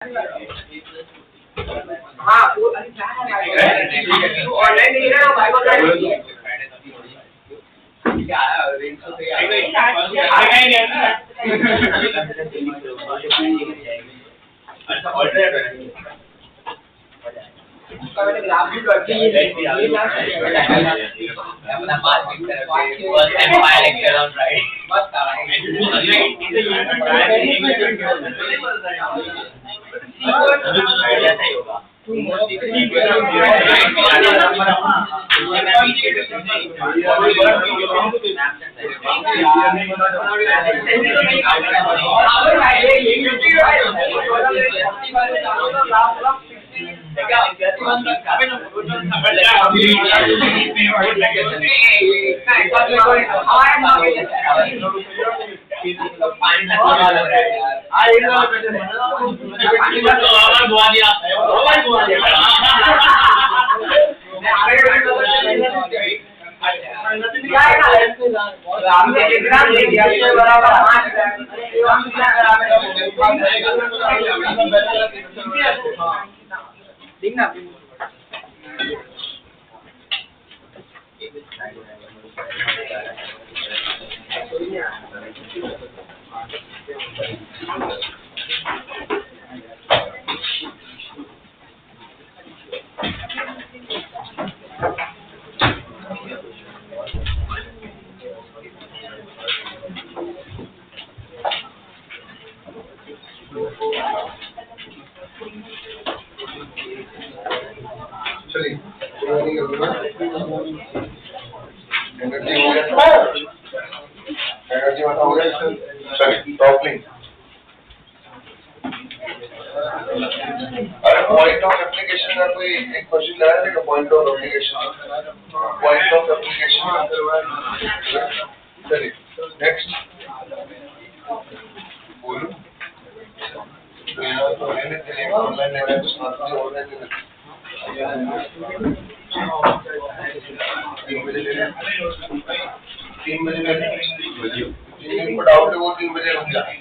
हाँ ऑनलाइन नहीं है भाई को क्या अच्छा ऑल्टरनेट ग्राफ भी करती है अपना बात करके बस एम्पायर लेक्चर ऑन राइट बस ऐसा ही होगा एनर्जी वाला हो गया सॉरी टॉपलिंग अरे पॉइंट ऑफ एप्लीकेशन का कोई एक क्वेश्चन लाया था पॉइंट ऑफ एप्लीकेशन चलिए नेक्स्ट बोलो तो लेने के लिए ऑनलाइन ले रहे हैं तो साथ में ऑनलाइन ले रहे 3 बजे ले रहे 3 बजे ले रहे जिनको डाउट है वो 3 बजे रुक जाए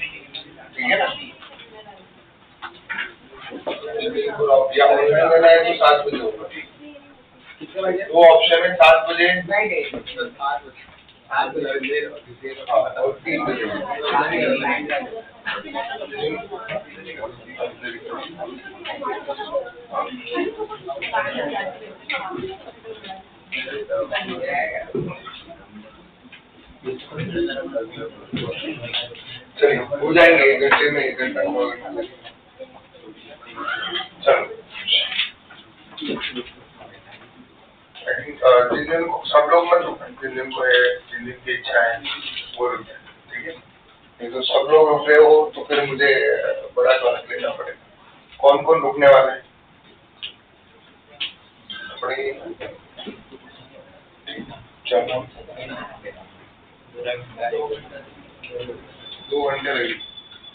ठीक है ना या ऑनलाइन लेना है तो 7 बजे होगा दो ऑप्शन है 7 बजे और 3 बजे चलिए हो जाएंगे 1 घंटे में 1 घंटा चलो जिन दिन को सब लोग मत रुकें जिन दिन को है जिन दिन की इच्छा है वो रुक जाए ठीक है नहीं तो सब लोग रुक रहे हो तो फिर मुझे बड़ा क्लास लेना पड़ेगा कौन कौन रुकने वाले हैं चलो 2 घंटे लगेगी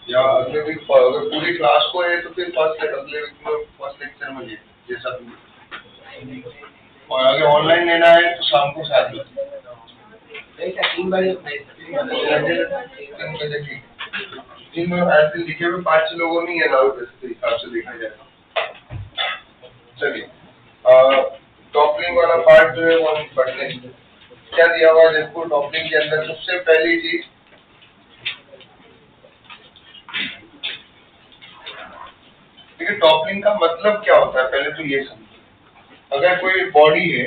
या अगले वीक अगर पूरी क्लास को है तो फिर अगले वीक में फर्स्ट लेक्चर में जैसा भी और अगर ऑनलाइन लेना है तो शाम को 7 बजे 3 बजे ठीक जिन ऐसे लिखे हुए 5 लोगों नहीं अलाउड वैसे हिसाब से देखा जाए चलिए टॉपलिंग वाला पार्ट जो है वो हम पढ़ते हैं क्या दिया हुआ है देखो टॉपलिंग के अंदर सबसे पहली चीज देखिए टॉपलिंग का मतलब क्या होता है पहले तो ये समझो अगर कोई बॉडी है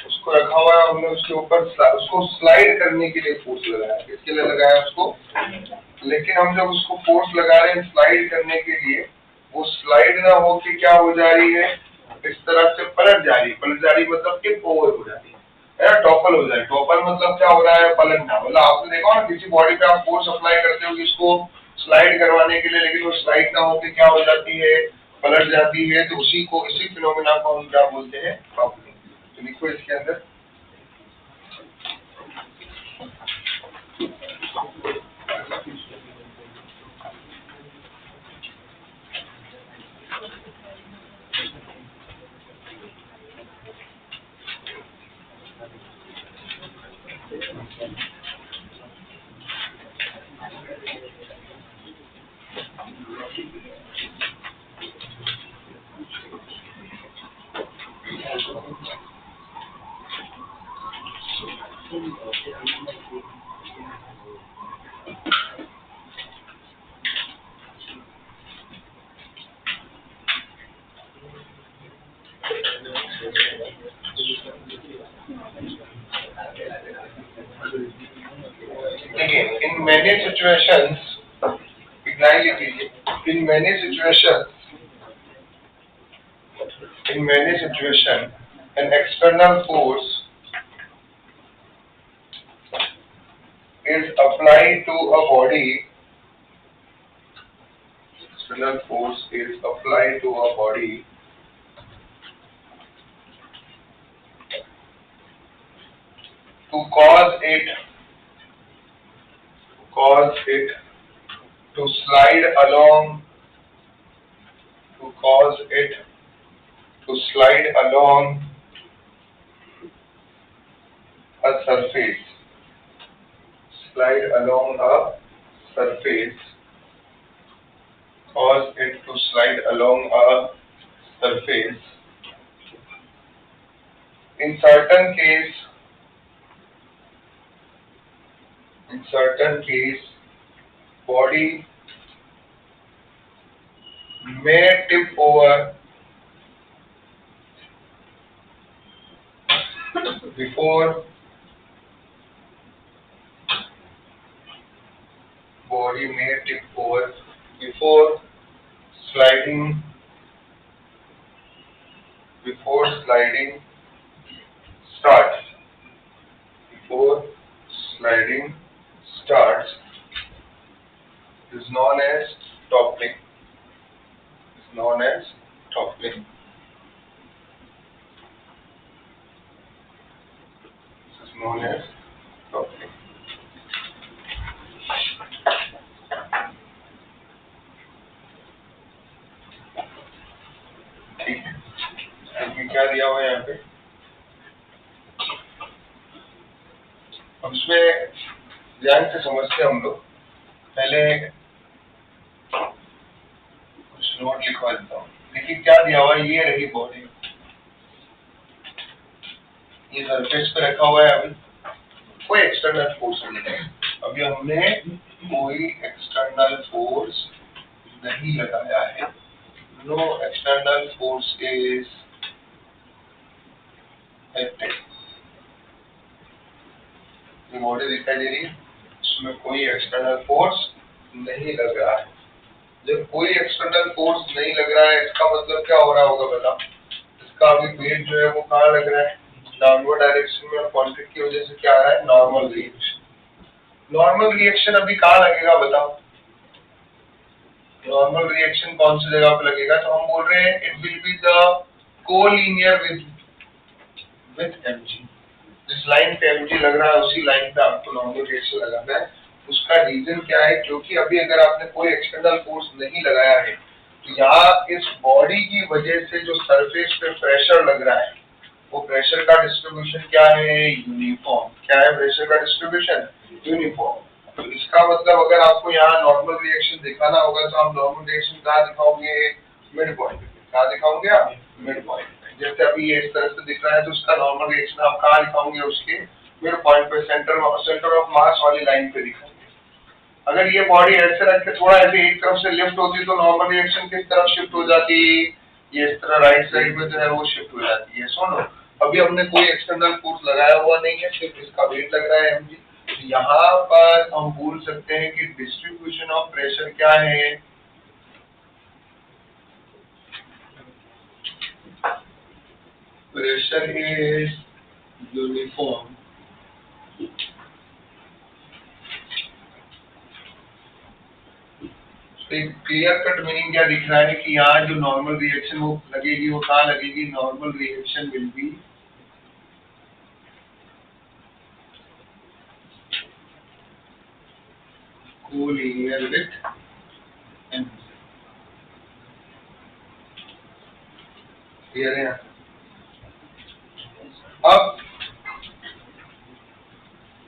उसको रखा हुआ है हमने उसके ऊपर उसको स्लाइड करने के लिए फोर्स लगाया किसके लिए लगाया उसको लेकिन हम जब उसको फोर्स लगा रहे हैं स्लाइड करने के लिए वो स्लाइड ना हो के क्या हो जा रही है इस तरह से पलट जा रही मतलब टिप ओवर हो जा रही है टॉपल हो जाए टॉपल मतलब क्या हो रहा है पलटना मतलब आपने देखा ना किसी बॉडी पे आप फोर्स अप्लाई करते हो इसको स्लाइड करवाने के लिए लेकिन वो स्लाइड ना होकर क्या हो जाती है पलट जाती है तो इसी फिनोमेना को हम क्या बोलते हैं टॉपलिंग तो लिखो इसके अंदर many situations, इग्नाइट लिख लीजिए, in many situations an external force is applied to a body. External force is applied to a body to cause it to slide along a surface, cause it to slide along a surface. In certain case, body may tip over before sliding starts. Is known as toppling. ठीक है, इसमें क्या दिया हुआ है यहाँ पे? अब इसमें ध्यान से समझते हैं हम लोग। पहले कुछ नोट लिखवा देता हूँ। देखिए क्या दिया हुआ है, ये रही बॉडी, ये सरफेस पे रखा हुआ है। अभी कोई एक्सटर्नल फोर्स नहीं है, अभी हमने कोई एक्सटर्नल फोर्स नहीं लगाया है। No external force is acting. ये बॉडी दिखाई दे रही है, उसमें कोई एक्सटर्नल फोर्स नहीं लग रहा है। जब कोई एक्सटर्नल फोर्स नहीं लग रहा है, इसका मतलब क्या हो रहा होगा बताओ? इसका अभी वेट जो है वो कहाँ लग रहा है? डाउनवर्ड डायरेक्शन में, और कॉन्टैक्ट की वजह से क्या आ रहा है? नॉर्मल रिएक्शन अभी कहाँ लगेगा बताओ? नॉर्मल रिएक्शन कौन सी जगह पे लगेगा? तो हम बोल रहे हैं it will be the collinear with mg। जिस लाइन पे mg लग रहा है उसी लाइन पे आपको नॉर्मल रिएक्शन लगाना है। उसका रीजन क्या है? क्योंकि अभी अगर आपने कोई एक्सटर्नल फोर्स नहीं लगाया है, तो यहाँ इस बॉडी की वजह से जो सरफेस पे प्रेशर लग रहा है, वो प्रेशर का डिस्ट्रीब्यूशन क्या है? यूनिफॉर्म। क्या है प्रेशर का डिस्ट्रीब्यूशन? यूनिफॉर्म। तो इसका मतलब अगर आपको यहाँ नॉर्मल रिएक्शन दिखाना होगा, तो आप नॉर्मल रिएक्शन कहाँ दिखाओगे? मिड पॉइंट पे। कहाँ दिखाओगे आप? मिड पॉइंट पे। जैसे अभी ये इस तरह से दिख रहा है, तो उसका नॉर्मल रिएक्शन आप कहाँ दिखाओगे? उसके मिड पॉइंट पे, सेंटर ऑफ मास वाली लाइन पे दिखाओगे। अगर ये बॉडी ऐसे रख के थोड़ा ऐसे एक तरफ से लिफ्ट होती, तो नॉर्मल रिएक्शन किस तरफ शिफ्ट हो जाती? ये इस तरह राइट साइड में जो है वो शिफ्ट हो जाती है। सुनो, अभी हमने कोई एक्सटर्नल फोर्स लगाया हुआ नहीं है, सिर्फ इसका वेट लग रहा है mg। यहाँ पर हम बोल सकते हैं कि डिस्ट्रीब्यूशन ऑफ प्रेशर क्या है? Pressure is uniform. Clear cut meaning क्या दिख रहा है कि यहाँ जो नॉर्मल रिएक्शन वो लगेगी, वो कहाँ लगेगी? Normal reaction will be collinear with mg। Clear है? अब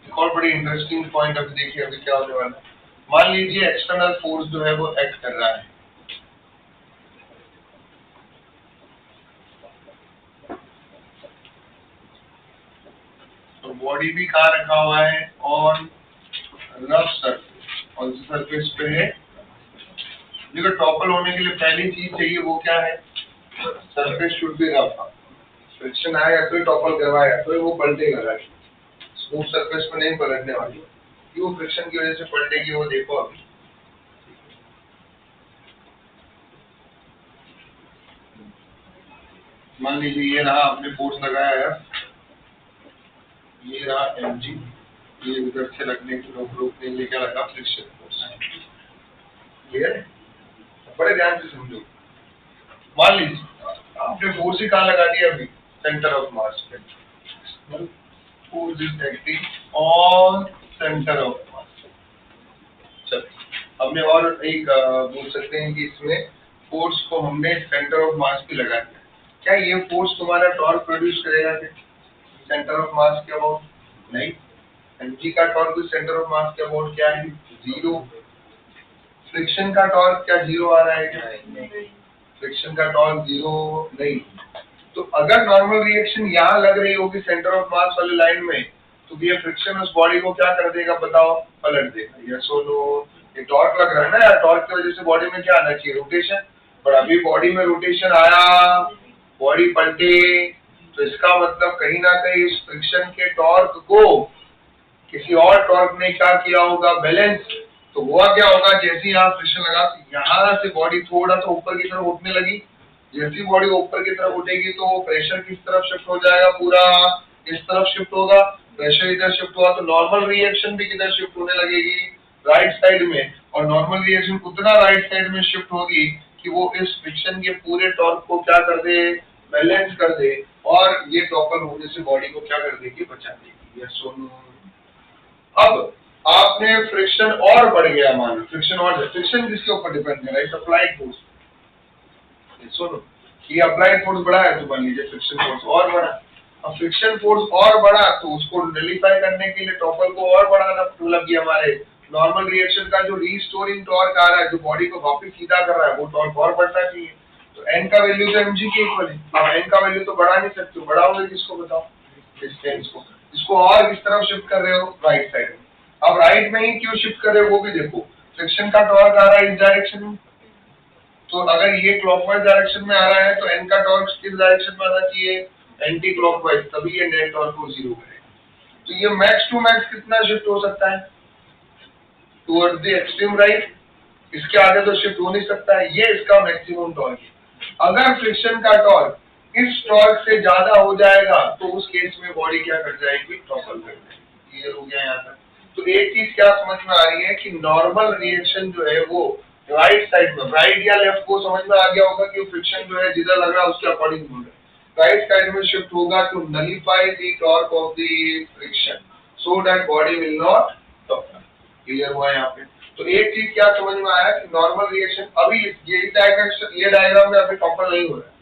एक और बड़ी इंटरेस्टिंग पॉइंट अभी देखिए, अभी क्या होने वाला है। मान लीजिए एक्सटर्नल फोर्स जो है वो एक्ट कर रहा है, तो बॉडी भी कहाँ रखा हुआ है? On rough surface. कौन सी सरफेस पे है? देखो, टॉपल होने के लिए पहली चीज चाहिए, वो क्या है? Surface should be rough. Friction आएगा तो टॉपल करवाएगा, तो वो पलटेगा। स्मूथ सरफेस पे नहीं पलटने वाली। क्यों फ्रिक्शन की वजह से पलटेगी वो देखो अभी। मान लीजिए ये रहा, आपने फोर्स लगाया है, ये रहा mg, ये उधर से लगने की रोकने के लिए क्या लगा, फ्रिक्शन फोर्स। क्लियर है? बड़े ध्यान से समझो। मान लीजिए आपने फोर्स ही कहाँ लगा दिया अभी, सेंटर ऑफ मास पे। Force is acting on centre of mass. चलो हमने और एक बोल सकते हैं कि इसमें फोर्स को हमने सेंटर ऑफ मास पे लगा दिया, क्या ये फोर्स तुम्हारा टॉर्क प्रोड्यूस करेगा क्या सेंटर ऑफ मास के अबाउट? नहीं। mg का टॉर्क सेंटर ऑफ मास के अबाउट क्या है, 0। फ्रिक्शन का टॉर्क क्या 0 आ रहा है क्या? फ्रिक्शन का टॉर्क 0 नहीं। तो अगर नॉर्मल रिएक्शन यहाँ लग रही होगी सेंटर ऑफ मास वाली लाइन में, तो ये फ्रिक्शन उस बॉडी को क्या कर देगा बताओ, पलट देगा। यस और नो? ये टॉर्क लग रहा है ना यार, टॉर्क की वजह से बॉडी में क्या आना चाहिए, रोटेशन। पर अभी बॉडी में रोटेशन आया, बॉडी पलटी, तो इसका मतलब कहीं ना कहीं इस फ्रिक्शन के टॉर्क को किसी और टॉर्क ने क्या किया होगा, बैलेंस। तो हुआ क्या होगा, जैसे ही आप फ्रिक्शन लगा, यहाँ से बॉडी थोड़ा सा ऊपर की तरफ उठने लगी। जैसी बॉडी ऊपर की तरफ उठेगी तो प्रेशर किस तरफ शिफ्ट हो जाएगा, पूरा इस तरफ शिफ्ट होगा। प्रेशर इधर शिफ्ट हुआ तो नॉर्मल रिएक्शन भी किधर शिफ्ट होने लगेगी, राइट साइड में। और नॉर्मल रिएक्शन उतना राइट साइड में शिफ्ट होगी कि वो इस फ्रिक्शन के पूरे टॉर्क को क्या कर दे, बैलेंस कर दे, और ये टॉपल होने से बॉडी को क्या कर देगी, बचा देगी। यस और नो? अब आपने फ्रिक्शन और बढ़ गया, मान फ्रिक्शन और, फ्रिक्शन किसके ऊपर डिपेंड है, राइट, अप्लाइड फोर्स। सुनो, ये अप्लाइड फोर्स बढ़ा है तो मान लीजिए फ्रिक्शन फोर्स और बढ़ा। अब फ्रिक्शन फोर्स और बढ़ा तो उसको नलिफाई करने के लिए टॉपल को और बढ़ाना, मतलब ये हमारे नॉर्मल रिएक्शन का जो रीस्टोरिंग टॉर्क आ रहा है, जो बॉडी को वापस सीधा कर रहा है, वो टॉर्क और बढ़ना चाहिए। तो एन का वैल्यू तो mg के इक्वल है। अब एन का वैल्यू तो बढ़ा नहीं सकते हो, बढ़ाओगे किसको बताओ, डिस्टेंस को। इसको और किस तरफ शिफ्ट कर रहे हो, राइट साइड में। अब राइट में ही क्यों शिफ्ट कर रहे हो वो भी देखो, फ्रिक्शन का टॉर्क आ रहा है इस डायरेक्शन में, तो अगर ये क्लॉकवाइज डायरेक्शन में आ रहा है तो एन का टॉर्क किस डायरेक्शन में आना चाहिए, एंटी क्लॉकवाइज, तभी ये नेट टॉर्क को 0 करेगा। तो ये मैक्स टू मैक्स कितना शिफ्ट हो सकता है, टुवर्ड्स द एक्सट्रीम राइट। इसके आगे तो शिफ्ट हो नहीं सकता है, ये इसका मैक्सिमम टॉर्क है। अगर फ्रिक्शन का टॉर्क इस टॉर्क से ज्यादा हो जाएगा तो उस केस में बॉडी क्या कर जाएगी, टॉपल कर जाएगी। क्लियर हो गया यहाँ तक? तो एक चीज क्या समझ में आ रही है कि नॉर्मल रिएक्शन जो है वो राइट साइड में, राइट या लेफ्ट को समझ में आ गया होगा कि फ्रिक्शन जो है जिधर लग रहा है उसके अकॉर्डिंग बोल रहे हैं, राइट साइड में शिफ्ट होगा to nullify the torque of the friction so that body will not topple. Clear हुआ यहाँ पे? तो एक चीज क्या समझ में आया कि नॉर्मल रिएक्शन, अभी ये डायग्राम में अभी टॉपल नहीं हो रहा है,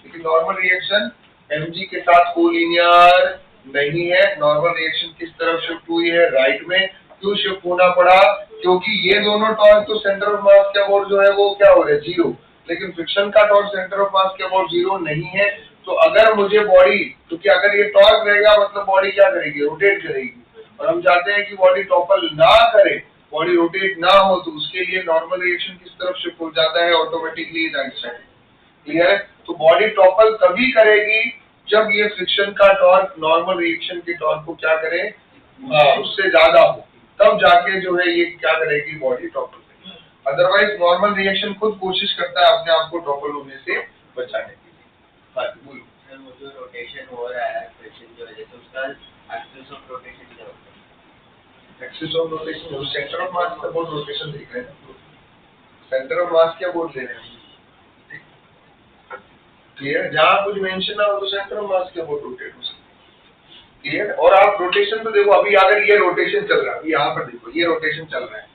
लेकिन नॉर्मल रिएक्शन mg के साथ कोलिनियर नहीं है। नॉर्मल रिएक्शन किस तरफ शिफ्ट हुई है, राइट में। क्यों शिफ्ट होना पड़ा, क्योंकि ये दोनों टॉर्क तो सेंटर ऑफ मास के अबाउट जो है वो क्या हो रहा है, 0, लेकिन फ्रिक्शन का टॉर्क सेंटर ऑफ मास के अबाउट 0 नहीं है। तो अगर मुझे बॉडी, क्योंकि अगर ये टॉर्क रहेगा मतलब बॉडी क्या करेगी, रोटेट करेगी, और हम चाहते हैं कि बॉडी टॉपल ना करे, बॉडी रोटेट ना हो, तो उसके लिए नॉर्मल रिएक्शन किस तरफ शिफ्ट हो जाता है, ऑटोमेटिकली राइट साइड। क्लियर है? तो बॉडी टॉपल तभी करेगी जब ये फ्रिक्शन का टॉर्क नॉर्मल रिएक्शन के टॉर्क को क्या करे, उससे ज्यादा हो, तब जाके जो है ये क्या करेगी, बॉडी टॉपल करेगी। अदरवाइज नॉर्मल रिएक्शन खुद कोशिश करता है अपने आप को टॉपल होने से बचाने के लिए। हाँ बोलो। वो जो रोटेशन हो रहा है फ्रिक्शन की वजह से, उसका एक्सिस ऑफ रोटेशन क्या होता है? Axis of rotation centre of mass का अबाउट रोटेशन देख रहे हैं, सेंटर ऑफ मास क्या बोल रहे हैं। क्लियर? जहां कुछ मेंशन ना हो तो सेंटर ऑफ मास के अबाउट रोटेट हो सकता है। क्लियर? और आप रोटेशन तो देखो, अभी अगर ये रोटेशन चल रहा है, अभी यहाँ पर देखो ये रोटेशन चल रहा है,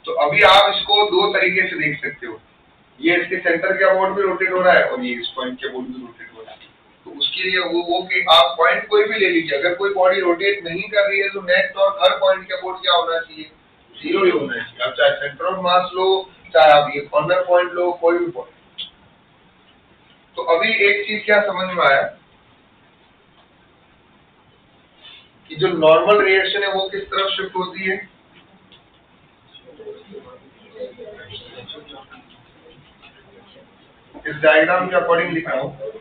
तो अभी आप इसको दो तरीके से देख सकते हो, ये इसके सेंटर के अबाउट भी रोटेट हो रहा है और ये इस पॉइंट के अबाउट भी रोटेट हो रहा है। तो उसके लिए वो कि आप पॉइंट कोई भी ले लीजिए, अगर कोई बॉडी रोटेट नहीं कर रही है तो नेट टॉर्क हर पॉइंट के अबाउट क्या होना चाहिए, 0 ही होना चाहिए। आप चाहे सेंटर ऑफ मास लो, चाहे आप ये कॉर्नर पॉइंट लो, कोई भी पॉइंट। तो अभी एक चीज क्या समझ में आया कि जो नॉर्मल रिएक्शन है वो किस तरफ शिफ्ट होती है, इस डायग्राम के अकॉर्डिंग लिख रहा हूं।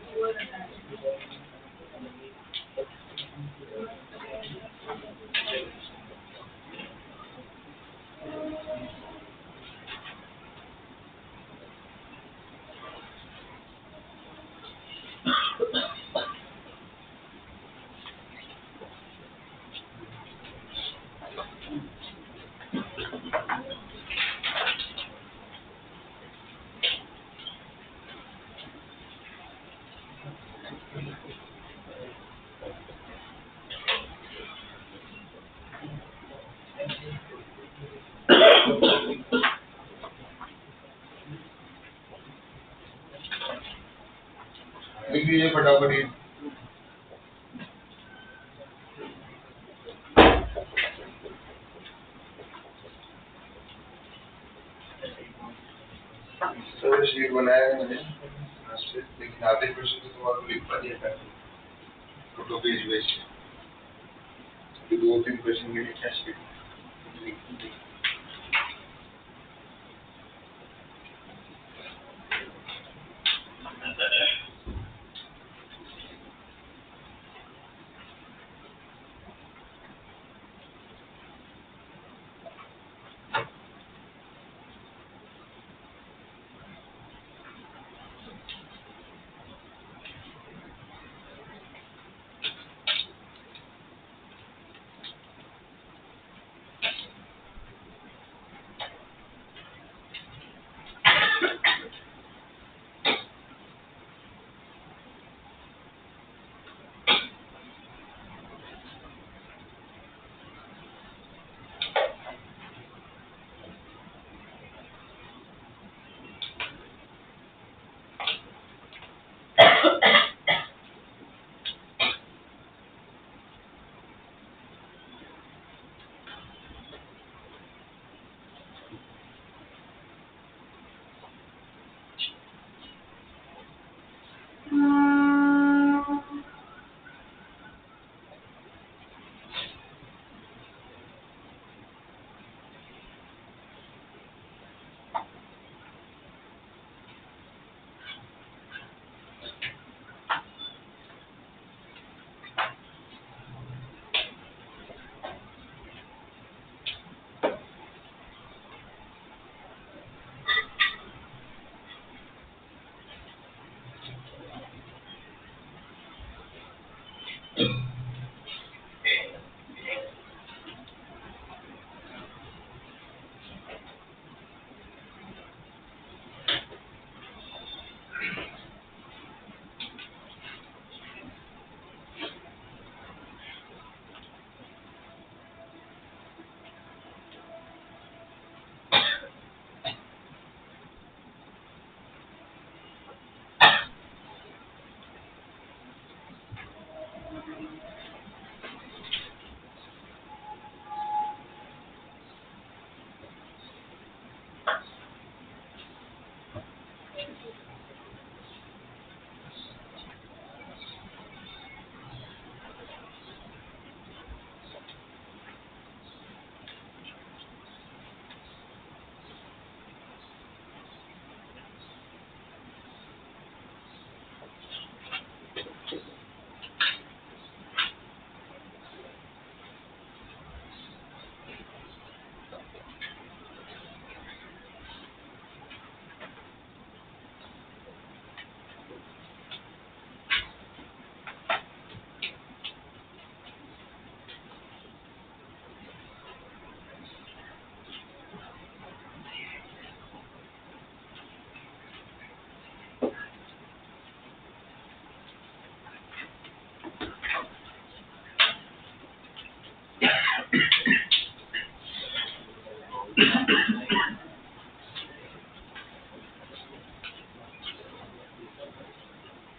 लिख दीजिए फटाफट ये। तो शीट बनाया है मैंने, लेकिन आधे क्वेश्चन तो तुम्हारा लिख पा दिया था फोटो पेज बेच के, 2-3 क्वेश्चन के लिए क्या शीट लिख दी।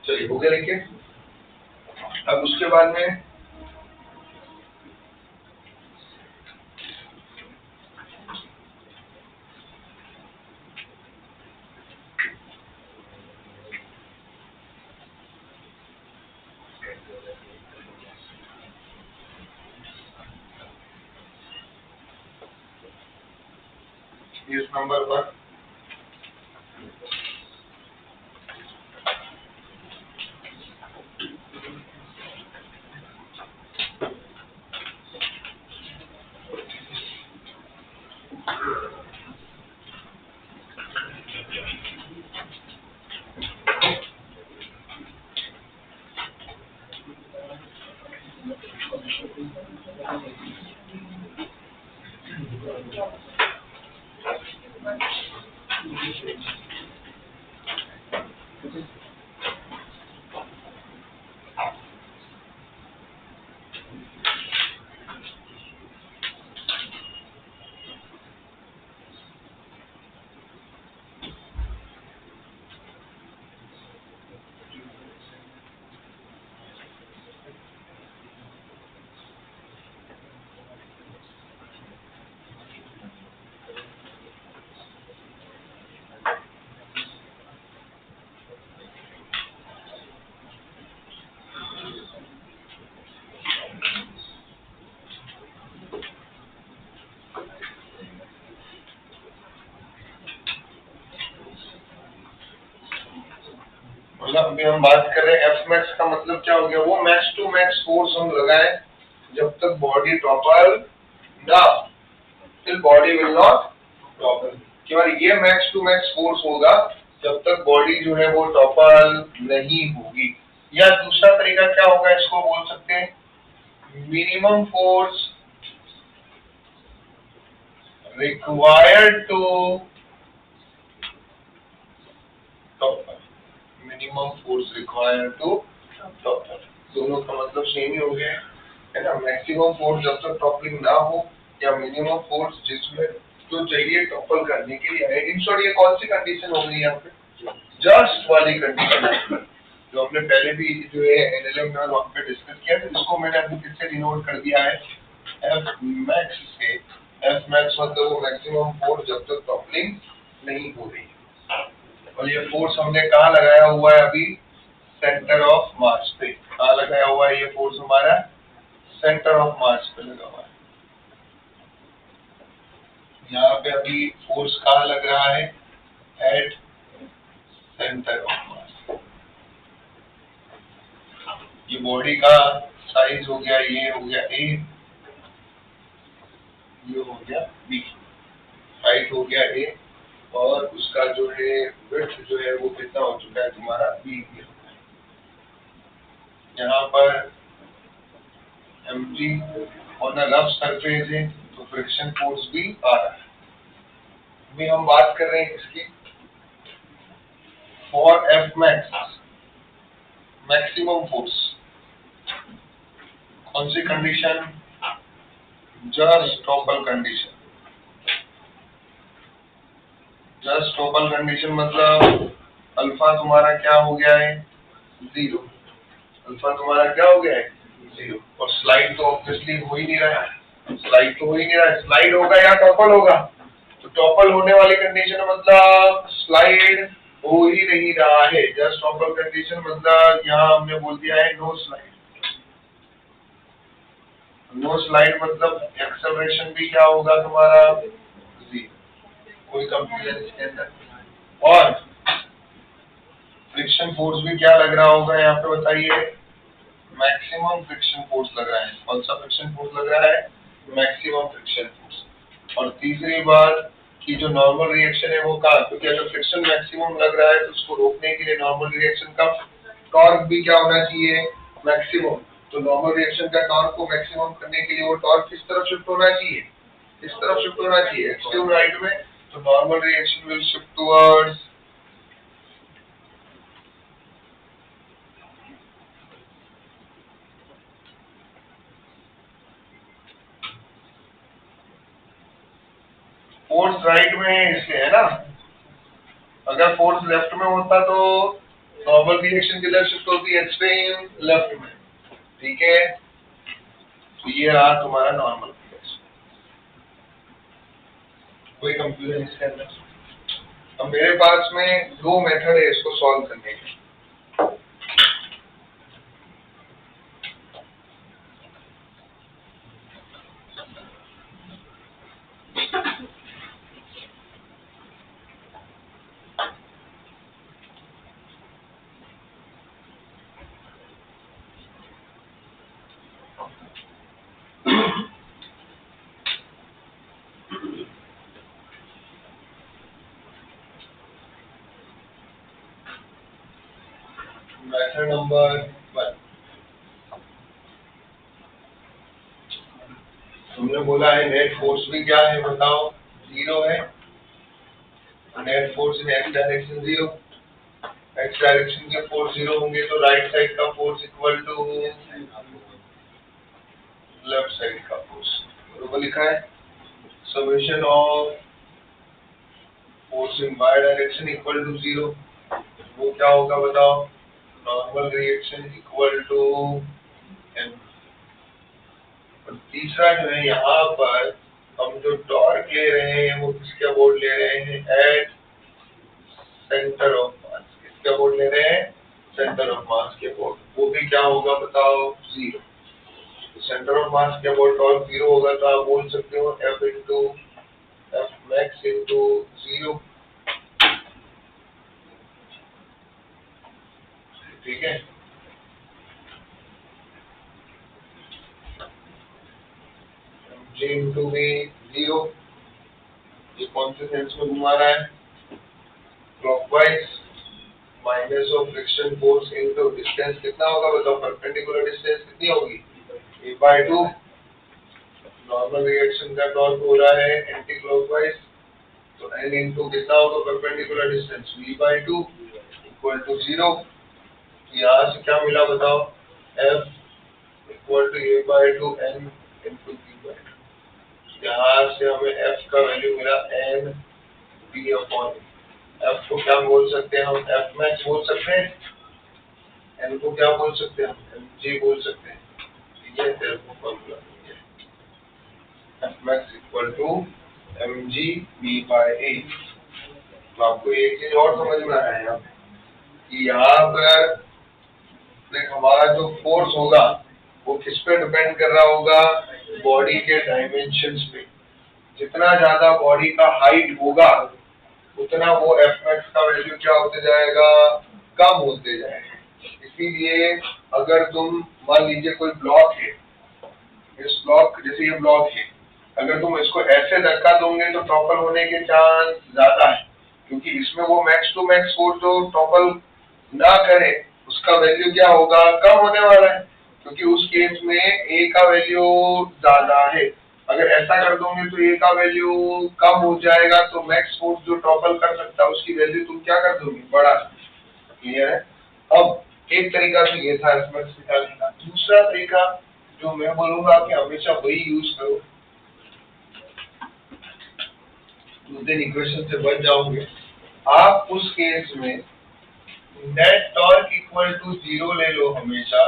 चलिए हो गया लिख के। अब उसके बाद में इस नंबर पर मतलब अभी हम बात कर रहे हैं एफ मैक्स का मतलब क्या हो गया, वो मैक्स टू मैक्स फोर्स हम लगाए जब तक बॉडी टॉपल ना, till body will not topple. केवल ये मैक्स टू मैक्स फोर्स होगा जब तक बॉडी जो है वो टॉपल नहीं होगी। या दूसरा तरीका क्या होगा, इसको बोल सकते हैं minimum force required to topple, minimum force required to topple. दोनों का मतलब सेम ही हो गया है ना। मैक्सिमम फोर्स जब तक टॉपलिंग ना हो, या मिनिमम फोर्स जिसमें जो चाहिए टॉपल करने के लिए। इन शॉर्ट ये कौन सी कंडीशन हो गई यहाँ पे, जस्ट वाली कंडीशन जो हमने पहले भी जो है एनएलएम में वहाँ पे डिस्कस किया था, जिसको मैंने अभी फिर से डिनोट कर दिया है एफ मैक्स से। एफ मैक्स मतलब वो मैक्सिमम फोर्स जब तक टॉपलिंग नहीं हो रही। और ये फोर्स हमने कहाँ लगाया हुआ है अभी, सेंटर ऑफ मास पे। कहाँ लगाया हुआ है ये फोर्स हमारा, सेंटर ऑफ मास पे लगा हुआ है। यहाँ पे अभी फोर्स कहाँ लग रहा है, एट सेंटर ऑफ मास। ये बॉडी का साइज हो गया, ये हो गया ए, ये हो गया बी, हाइट हो गया ए, और उसका जो है विड्थ जो है वो कितना हो चुका है तुम्हारा बी। यहाँ पर mg on a rough surface है तो फ्रिक्शन फोर्स भी आ रहा है। अभी हम बात कर रहे हैं इसकी for F max maximum force. कौन सी condition, just topple condition. Just topple condition मतलब अल्फा तुम्हारा क्या हो गया है, जीरो। अल्फा तुम्हारा क्या हो गया है, जीरो। और स्लाइड तो ऑब्वियसली हो ही नहीं रहा है, स्लाइड तो हो ही नहीं रहा है। स्लाइड होगा या टॉपल होगा, तो टॉपल होने वाली कंडीशन मतलब स्लाइड हो ही नहीं रहा है। जस्ट टॉपल कंडीशन मतलब यहाँ हमने बोल दिया है नो स्लाइड। नो स्लाइड मतलब एक्सेलरेशन भी क्या होगा तुम्हारा, कोई कंफ्यूजन इसके अंदर। और फ्रिक्शन फोर्स भी क्या लग रहा होगा यहाँ पे बताइए, मैक्सिमम फ्रिक्शन फोर्स लग रहा है। कौन सा फ्रिक्शन फोर्स लग रहा है, मैक्सिमम फ्रिक्शन फोर्स। और तीसरी बात कि जो नॉर्मल रिएक्शन है वो कहाँ, क्योंकि अगर फ्रिक्शन मैक्सिमम लग रहा है तो उसको रोकने के लिए नॉर्मल रिएक्शन का टॉर्क भी क्या होना चाहिए, मैक्सिमम। तो नॉर्मल रिएक्शन का टॉर्क को मैक्सिमम करने के लिए वो टॉर्क किस तरफ शिफ्ट होना चाहिए, इस तरफ शिफ्ट होना चाहिए, एक्सट्रीम राइट में। तो normal reaction will shift towards force right में है इसलिए, है ना। अगर फोर्स लेफ्ट में होता तो नॉर्मल रिएक्शन किधर शिफ्ट होती है, एक्सट्रीम लेफ्ट में। ठीक है, तो ये रहा तुम्हारा नॉर्मल रिएक्शन। कोई कंफ्यूजन इसके अंदर। अब मेरे पास में दो मेथड है इसको सॉल्व करने के। मेथड नंबर 1, तुमने बोला है नेट फोर्स भी क्या है बताओ, जीरो है। Net force in X direction zero, X direction के फोर्स जीरो होंगे तो राइट साइड का force equal to left side का फोर्स। बरोबर लिखा है। Summation of force in Y direction equal to zero, वो क्या होगा बताओ, normal reaction equal to M. और तीसरा जो है यहाँ पर हम जो टॉर्क ले रहे हैं वो किसके अबाउट ले रहे हैं, एट सेंटर ऑफ मास। किसके अबाउट ले रहे हैं, सेंटर ऑफ मास के अबाउट। वो भी क्या होगा बताओ, जीरो। सेंटर ऑफ मास के अबाउट टॉर्क जीरो होगा तो आप बोल सकते हो F into F max into zero. ठीक है। G इंटू V 0, ये कौन से सेंस में घुमा रहा है? Clockwise. Minus of friction force into distance कितना होगा बताओ? परपेंडिकुलर डिस्टेंस कितनी होगी? a/2। नॉर्मल रिएक्शन का टॉर्क हो रहा है एंटी क्लॉकवाइज, तो n इंटू कितना होगा perpendicular distance? v/2 equal to 0। यहाँ से क्या मिला बताओ? F equal to a/2 n into v/2। यहाँ से हमें F का वैल्यू मिला n p/a। F को क्या बोल सकते हैं हम? F मैक्स बोल सकते हैं। N को क्या बोल सकते हैं हम? mg बोल सकते हैं। ये तेरे फॉर्मूला है। F max equal to mg v/a। तो आपको एक चीज और समझ में आया है कि यहाँ पर देख, हमारा जो फोर्स होगा वो किस पे डिपेंड कर रहा होगा? बॉडी के डायमेंशंस पे। जितना ज्यादा बॉडी का हाइट होगा उतना वो F मैक्स का वैल्यू क्या होते जाएगा? कम होते जाएगा। इसीलिए अगर तुम मान लीजिए कोई ब्लॉक है, इस ब्लॉक जैसे ये ब्लॉक है, अगर तुम इसको ऐसे धक्का दोगे तो टॉपल होने के चांस ज्यादा है, क्योंकि इसमें वो मैक्स टू मैक्स फोर्स जो टॉपल ना करे उसका वैल्यू क्या होगा? कम होने वाला है, क्योंकि उस केस में ए का वैल्यू ज्यादा है। अगर ऐसा कर दोगे तो ए का वैल्यू कम हो जाएगा, तो मैक्स फोर्स जो टॉपल कर सकता है उसकी वैल्यू तुम क्या कर दोगे? बढ़ा। क्लियर है? अब एक तरीका तो ये था एफ मैक्स निकालने का। दूसरा तरीका जो मैं बोलूंगा कि हमेशा वही यूज करो, उस दिन इक्वेशन से बच जाओगे आप। उस केस में नेट टॉर्क इक्वल टू 0 ले लो हमेशा।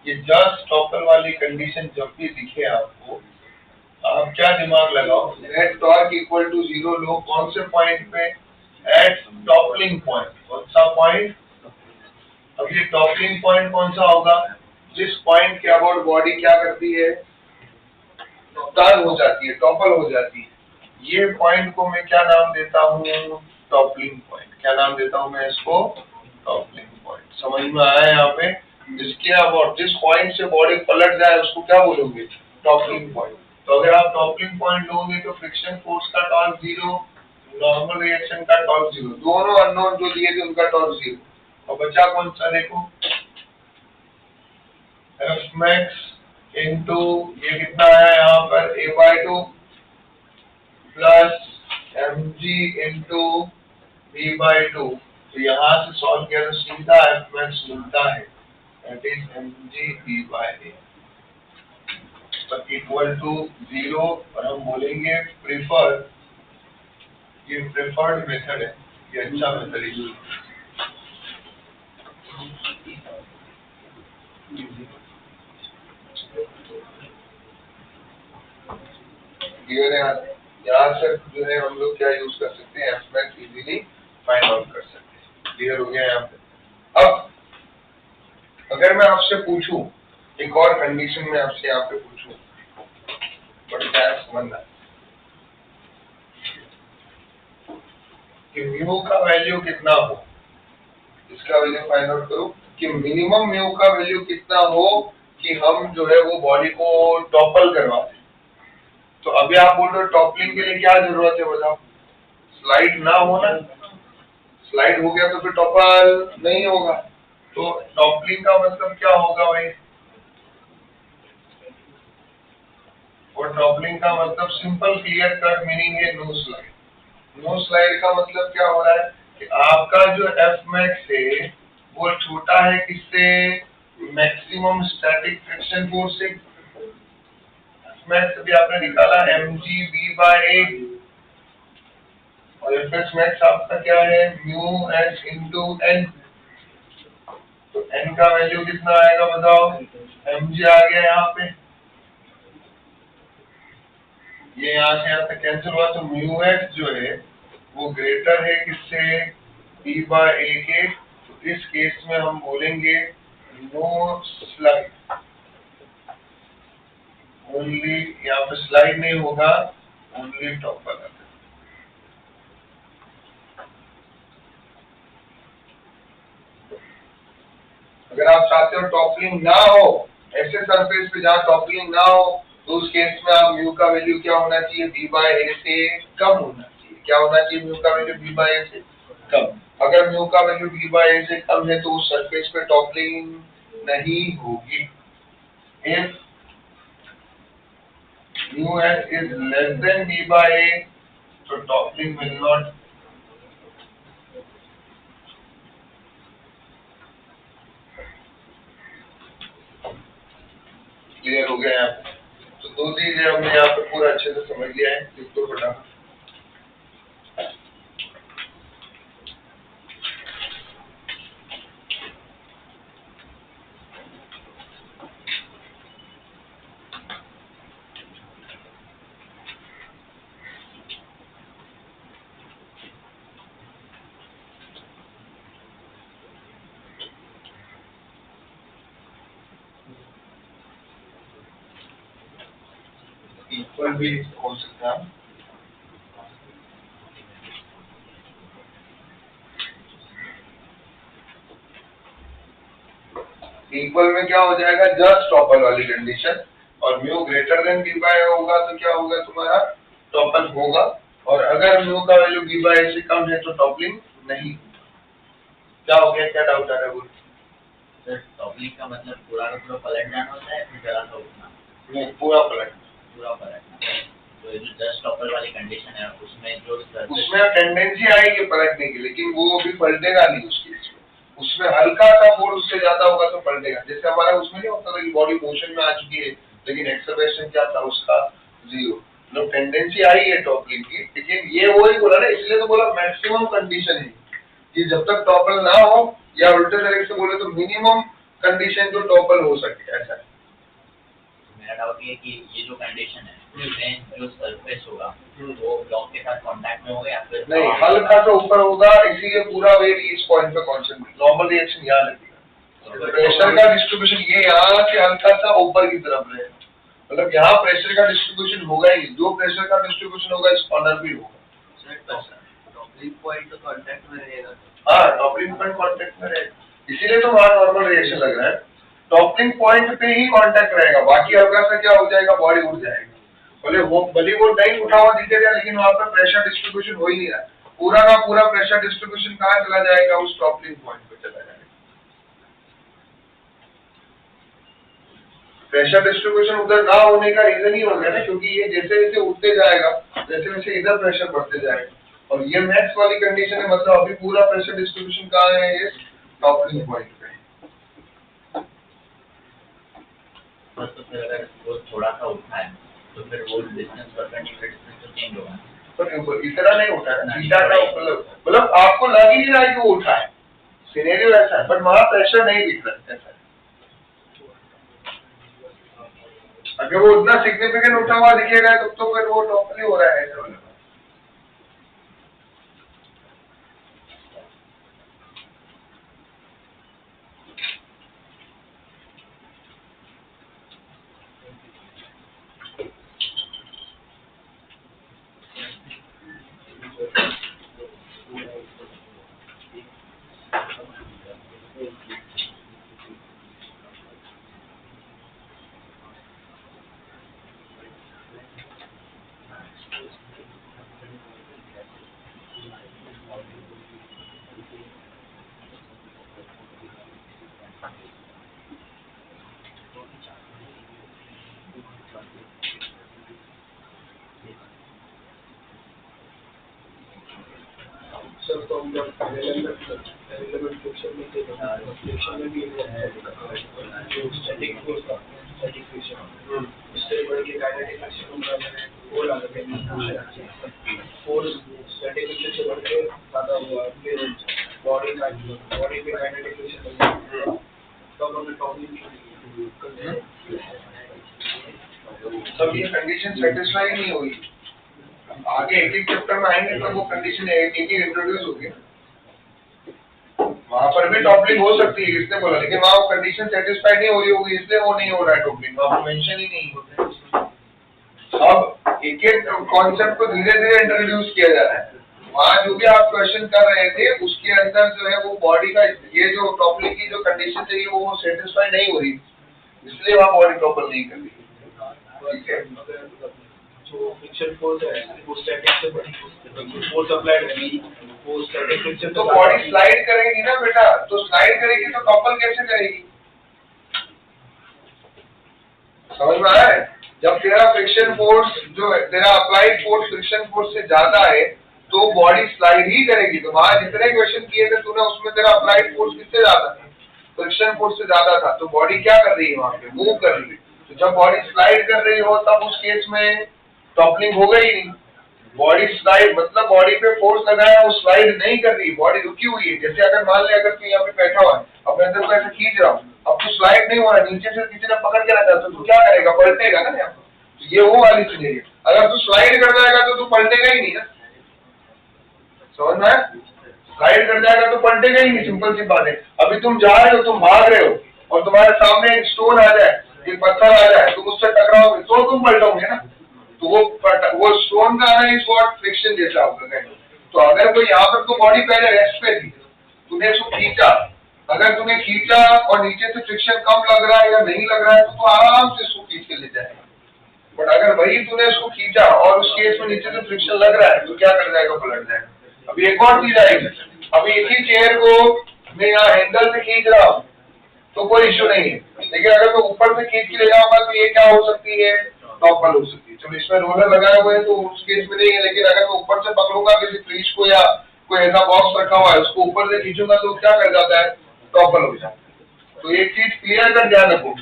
ये जस्ट टॉपल वाली कंडीशन जब भी दिखे आपको, आप क्या दिमाग लगाओ? नेट टॉर्क इक्वल टू 0 लो। कौन से पॉइंट पे? At toppling point. कौन सा पॉइंट? अब ये टॉपलिंग पॉइंट कौन सा होगा? जिस पॉइंट के अबाउट बॉडी क्या करती है? टर्न हो जाती है, टॉपल हो जाती है। ये पॉइंट को मैं क्या नाम देता हूँ? Toppling point. क्या नाम देता हूँ मैं इसको? Toppling point. समझ में आया यहाँ पे? जिसके अबाउट जिस पॉइंट से बॉडी पलट जाए उसको क्या बोलोगे? Toppling point. तो अगर आप टॉपलिंग पॉइंट लोगे तो फ्रिक्शन फोर्स का टॉर्क 0, नॉर्मल रिएक्शन का टॉर्क 0, दोनों अननोन जो दिए थे उनका टॉर्क 0। और बचा कौन सा? देखो, एफ मैक्स इंटू ये कितना आया यहाँ पर? a/2 plus mg into v/2। तो यहाँ से सॉल्व किया तो सीधा एफ मैक्स मिलता है, that is mg v/a equal to 0। और हम बोलेंगे प्रेफर, ये प्रेफर्ड मेथड है, ये अच्छा मेथड है। क्लियर है? यहाँ से जो है हम लोग क्या यूज कर सकते हैं? F max easily find out कर सकते हैं। क्लियर हो गया यहाँ पे? अब अगर मैं आपसे पूछूं, एक और कंडीशन में आपसे यहाँ पे पूछूं, बट क्या समझना कि म्यू का वैल्यू कितना हो, इसका वैल्यू फाइंड आउट करो कि मिनिमम म्यू का वैल्यू कितना हो कि हम जो है वो बॉडी को टॉपल करवा दें। तो अभी आप बोल रहे हो टॉपलिंग के लिए क्या जरूरत है बताओ? स्लाइड ना होना। स्लाइड हो गया तो फिर टॉपल नहीं होगा। तो टॉपलिंग का मतलब क्या होगा भाई? और टॉपलिंग का मतलब सिंपल क्लियर कट मीनिंग है नो स्लाइड। नो स्लाइड का मतलब क्या हो रहा है कि आपका जो एफ मैक्स है वो छोटा है किससे? मैक्सिमम स्टैटिक फ्रिक्शन फोर्स से। मैक्स अभी आपने निकाला mg v/a, और एफ मैक्स आपका क्या है? Mu H into N. तो n का वैल्यू कितना आएगा बताओ? mg आ गया यहाँ पे, ये यहाँ से यहाँ तक कैंसिल हुआ, तो म्यू एक्स जो है वो ग्रेटर है किससे? v/a के। तो इस केस में हम बोलेंगे नो स्लाइड। ओनली, यहाँ पे स्लाइड नहीं होगा, ओनली टॉपल। अगर आप चाहते हो टॉपलिंग ना हो, ऐसे सरफेस पे जहाँ टॉपलिंग ना हो, तो उस केस में आप म्यू का वैल्यू क्या होना चाहिए, बी बाय ए से कम होना चाहिए। क्या होना चाहिए म्यू का वैल्यू, बी बाय ए से कम। अगर म्यू का वैल्यू बी बाय ए से कम है तो उस सरफेस पे टॉपलिंग नहीं होगी। If mu S is less than B by A, तो टॉपलिंग विल नॉट क्लियर हो गया यहाँ पे। तो दो चीजें हमने यहाँ पे पूरा अच्छे से समझ लिया है। इसको फटा इक्वल भी हो सकता है। इक्वल में क्या हो जाएगा, जस्ट टॉपल वाली कंडीशन, और mu greater than B by होगा तो क्या होगा तुम्हारा, टॉपल होगा। और अगर म्यू का वैल्यू बी बाय से कम है तो टॉपलिंग नहीं। क्या हो गया, क्या डाउट आ रहा है बोल। सर टॉपलिंग का मतलब पूरा का पूरा पलट जाना होता है, फिर जरा सा उठना? नहीं, पूरा पलट। पूरा पलटना। तो ये जो जस्ट टॉपल वाली कंडीशन है उसमें जो उसमें टेंडेंसी आएगी पलटने की, लेकिन वो अभी पलटेगा नहीं उस केस में। उसमें हल्का सा फोर्स उससे ज्यादा होगा तो पलटेगा। जैसे हमारा उसमें नहीं होता था कि बॉडी मोशन में आ चुकी है लेकिन एक्सेलरेशन क्या था उसका, जीरो। मतलब टेंडेंसी आई है टॉपलिंग की, लेकिन ये वो ही बोला ना, इसलिए तो बोला मैक्सिमम कंडीशन है कि जब तक टॉपल ना हो, या उल्टे तरीके से बोले तो मिनिमम कंडीशन जो टॉपल हो सके, ऐसा है। मेरा डाउट ये कि ये जो कंडीशन है इसमें जो सरफेस होगा वो ब्लॉक के साथ कांटेक्ट में होगा या फिर नहीं, हल्का सा ऊपर होगा, इसीलिए पूरा वेट इस पॉइंट पे कॉन्सेंट्रेट। नॉर्मल रिएक्शन यहाँ लगेगा। प्रेशर का डिस्ट्रीब्यूशन ये यहाँ से हल्का सा ऊपर की तरफ रहेगा, मतलब यहाँ प्रेशर का डिस्ट्रीब्यूशन होगा ही। जो प्रेशर का डिस्ट्रीब्यूशन होगा इस कॉर्नर भी होगा। टॉपलिंग पॉइंट तो कांटेक्ट में रहेगा। हाँ, टॉपलिंग पॉइंट कांटेक्ट में रहेगा, इसीलिए तो वहाँ नॉर्मल रिएक्शन लग रहा है। टॉपलिंग पॉइंट पे ही कांटेक्ट रहेगा, बाकी हल्का सा क्या हो जाएगा, बॉडी उठ जाएगा। भले वो नहीं उठा हुआ दिखेगा लेकिन वहाँ पे प्रेशर डिस्ट्रीब्यूशन हो ही नहीं रहा। पूरा का पूरा प्रेशर डिस्ट्रीब्यूशन कहाँ चला जाएगा, उस टॉपलिंग पॉइंट पे चला जाएगा। प्रेशर डिस्ट्रीब्यूशन उधर ना होने का रीजन ही हो गया ना, क्योंकि ये जैसे जैसे उठते जाएगा वैसे वैसे इधर प्रेशर बढ़ते जाएगा, और ये मैक्स वाली कंडीशन है। मतलब अभी पूरा प्रेशर डिस्ट्रीब्यूशन कहाँ है, ये टॉपलिंग पॉइंट पे। तो फिर अगर वो थोड़ा सा उठा है तो फिर वो डिस्टेंस परपेंडिकुलर डिस्टेंस तो चेंज होगा। पर इतना नहीं उठा है, थीटा का मतलब आपको लग ही नहीं रहा है कि वो उठा है, सिनेरियो ऐसा है, बट वहां प्रेशर नहीं दिख रहा है, ऐसा है। अगर वो उतना सिग्निफिकेंट उठा हुआ दिखेगा तो फिर वो टॉपली हो रहा है, ऐसा वाला। तो हम जब एलिमेंट फ्रिक्शन में थे, फ्रिक्शन में भी स्टैटिक फोर्स था, स्टैटिक फ्रिक्शन इससे बढ़ के काइनेटिक फ्रिक्शन होगा, वो ला के फोर्स स्टैटिक फ्रिक्शन से बढ़ के ज्यादा हुआ, फिर बॉडी पे काइनेटिक फ्रिक्शन लगा, तब हमने टॉपलिंग तब ये कंडीशन सेटिस्फाई नहीं हुई। आगे एक एक चैप्टर में आएंगे तो वो कंडीशन एक एक इंट्रोड्यूस होगी। वहां पर भी टॉपलिंग हो सकती है, किसने बोला, लेकिन वहां वो कंडीशन सेटिस्फाई नहीं हो रही होगी, इसलिए वो नहीं हो रहा है टॉपलिंग, वहां मेंशन ही नहीं होता है। अब एक एक कॉन्सेप्ट को धीरे धीरे इंट्रोड्यूस किया जा रहा है, वहाँ जो भी आप क्वेश्चन कर रहे थे उसके अंदर जो है वो बॉडी का ये जो टॉपलिंग की जो कंडीशन चाहिए वो सेटिस्फाई नहीं हो रही, इसलिए वहाँ बॉडी टॉपल नहीं कर रही। ठीक है, जो फ्रिक्शन फोर्स है वो स्टैटिक से बड़ी फोर्स अप्लाइड है वो स्टैटिक फ्रिक्शन तो बॉडी स्लाइड करेगी ना बेटा, तो स्लाइड करेगी तो टॉपल कैसे करेगी? समझ में आया है? जब तेरा फ्रिक्शन फोर्स जो है तेरा अप्लाइड फोर्स फ्रिक्शन फोर्स से ज्यादा है तो बॉडी स्लाइड ही करेगी। तो वहां जितने क्वेश्चन किए थे तूने उसमें तेरा अप्लाइड फोर्स किससे ज्यादा था? फ्रिक्शन फोर्स से ज्यादा था, तो बॉडी क्या कर रही है वहां पे? मूव कर रही है। तो जब बॉडी स्लाइड कर रही हो तब उस केस में टॉपलिंग हो गई नहीं। बॉडी स्लाइड मतलब बॉडी पे फोर्स लगाया वो स्लाइड नहीं कर रही, बॉडी रुकी हुई है। जैसे अगर मान ले अगर तू यहाँ पे बैठा हुआ है, अपने अंदर को ऐसे खींच रहा हूँ, अब तो स्लाइड नहीं हो रहा, नीचे से किसी ने पकड़ के रखा तो तू क्या करेगा? पलटेगा ना यहाँ। तो ये वो वाली सिनेरियो, अगर तू स्लाइड कर जाएगा तो तू पलटेगा ही नहीं ना। समझ में? स्लाइड कर जाएगा तो पलटेगा ही नहीं, सिंपल सी बात है। अभी तुम जा रहे हो, तुम भाग रहे हो और तुम्हारे सामने एक स्टोन आ जाए, एक पत्थर आ जाए, तुम उससे टकराओगे तो तुम पलटोगे ना। तो वो स्टोन का आना इज व्हाट फ्रिक्शन जैसा होगा। तो अगर कोई यहाँ पर तो बॉडी पहले रेस्ट पे थी, तूने उसको खींचा, अगर तूने खींचा और नीचे से फ्रिक्शन कम लग रहा है या नहीं लग रहा है तो आराम से इसको खींच के ले जाएगा। बट अगर वही तूने उसको खींचा और उस केस में नीचे से फ्रिक्शन लग रहा है तो क्या कर जाएगा? पलट जाएगा। अभी एक और चीज आएगी, अभी इसी चेयर को मैं यहाँ हैंडल से खींच रहा हूँ तो कोई इश्यू नहीं है, लेकिन अगर मैं ऊपर से खींच के ले जाऊंगा तो ये क्या हो सकती है? टॉपल हो सकती है। चलो इसमें रोलर लगाए हुए हैं तो उस केस में नहीं है, लेकिन अगर मैं ऊपर से पकड़ूंगा किसी फ्रिज को या कोई ऐसा बॉक्स रखा हुआ है उसको ऊपर से खींचूंगा तो क्या कर जाता है? टॉपल हो जाता है। तो एक चीज क्लियर कर ध्यान रखो,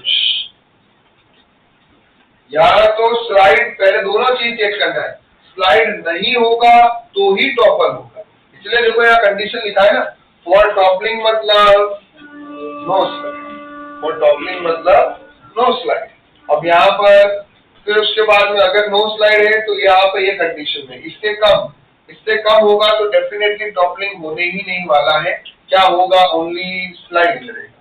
या तो स्लाइड, पहले दोनों चीज चेक करना है, स्लाइड नहीं होगा तो ही टॉपल होगा। इसलिए देखो यहाँ कंडीशन लिखा है ना, फॉर टॉपलिंग मतलब नो स्लाइड, फॉर टॉपलिंग मतलब नो स्लाइड। अब यहाँ पर फिर उसके बाद में अगर नो स्लाइड है तो यहाँ पे ये कंडीशन है, इससे कम होगा तो डेफिनेटली टॉपलिंग होने ही नहीं वाला है। क्या होगा? ओनली स्लाइड करेगा।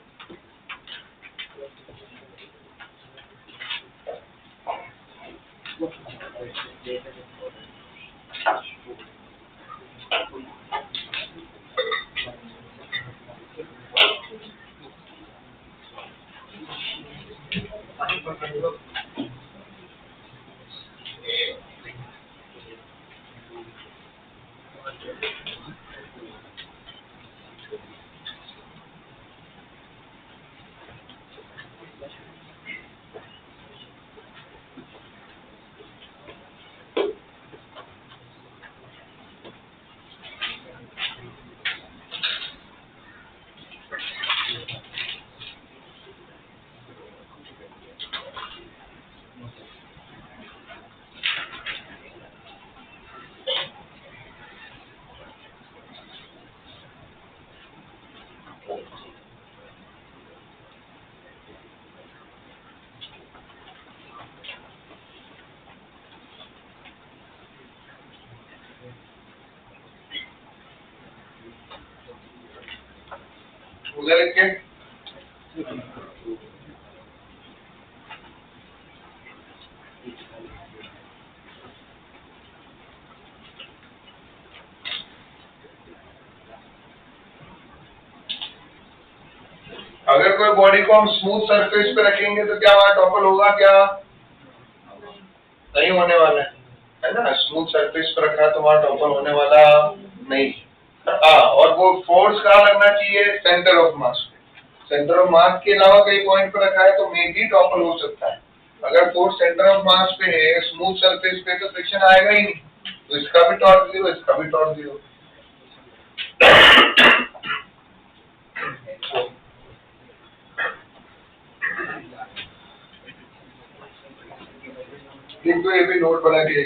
उधर लिख के अगर कोई बॉडी को हम स्मूथ सरफेस पे रखेंगे तो क्या वहां टॉपल होगा? क्या नहीं होने वाला है ना। स्मूथ सरफेस पे रखा तो वहां टॉपल होने वाला नहीं। हाँ, और वो फोर्स कहाँ लगना चाहिए? सेंटर ऑफ मास पे। सेंटर ऑफ मास के अलावा कई पॉइंट पे रखा है तो मे भी टॉपल हो सकता है। अगर फोर्स सेंटर ऑफ मास पे है, स्मूथ सरफेस पे, तो फ्रिक्शन आएगा ही नहीं, तो इसका भी टॉर्क जीरो, इसका भी टॉर्क जीरो। तो ये भी नोट बना के,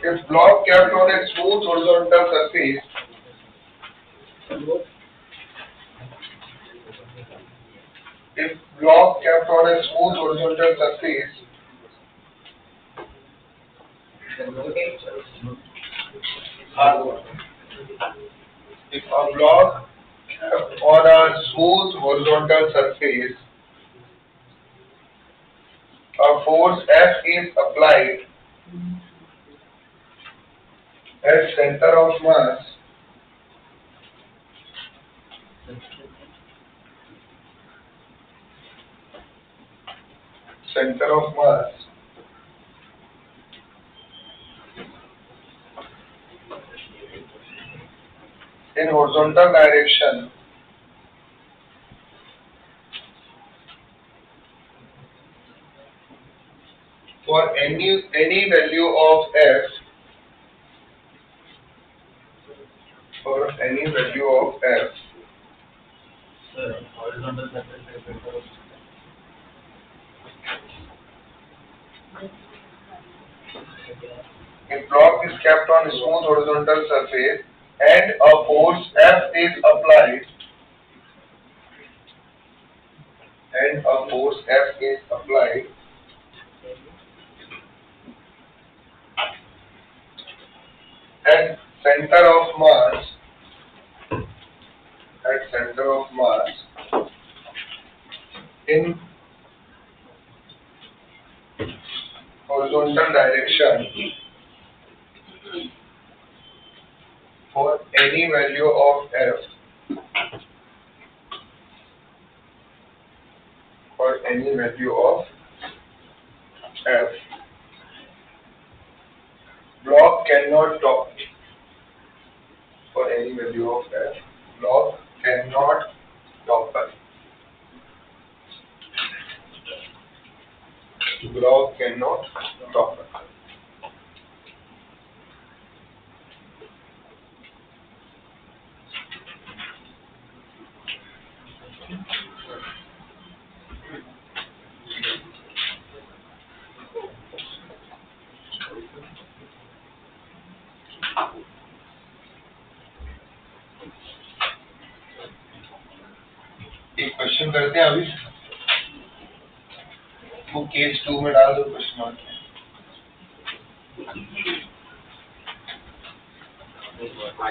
if block kept on a smooth horizontal surface, if block kept on a smooth horizontal surface, if a block kept on a smooth horizontal surface, a force F is applied at center of mass in horizontal direction for any value of f, for any value of f, Sir, horizontal surface a block is kept on a smooth horizontal surface and a force F is applied, at center of mass, in horizontal direction for any value of f, block cannot topple. For any value of f, block cannot topple. Block cannot topple. एक question करते हैं अभी, वो case 2 में डाल दो question mark.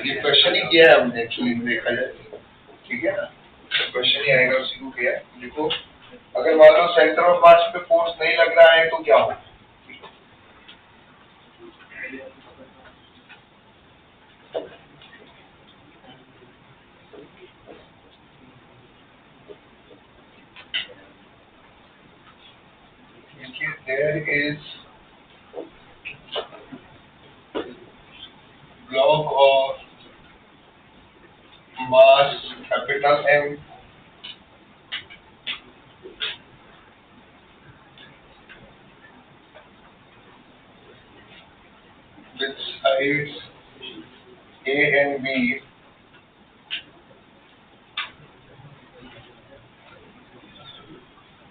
ये question ही किया है हमने एक्चुअली, देखा जाए, ठीक है ना, क्वेश्चन ही आएगा उसी को किया है। देखो अगर मान लो सेंटर ऑफ मास पे फोर्स नहीं लग रहा है तो क्या होगा? There is block of mass capital M with sides A and B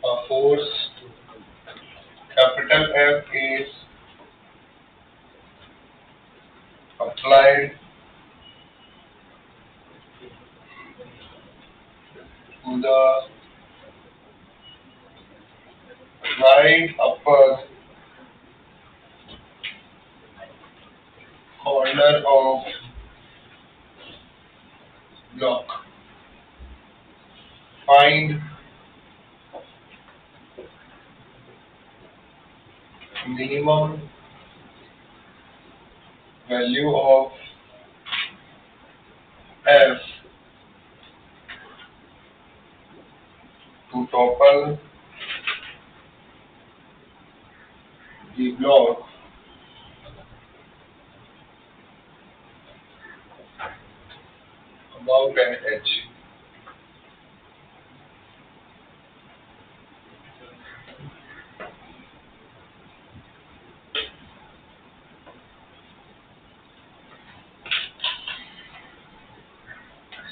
a force capital F is applied to the right upper corner of block. Find minimum value of F to topple the block about an edge.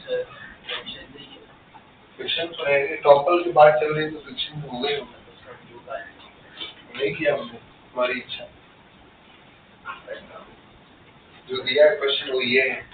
Sir friction चाहिए friction तो है, topple की बात चल रही है तो friction हो गई होगा, नहीं किया हमने, हमारी इच्छा, जो दिया है क्वेश्चन वो ये है।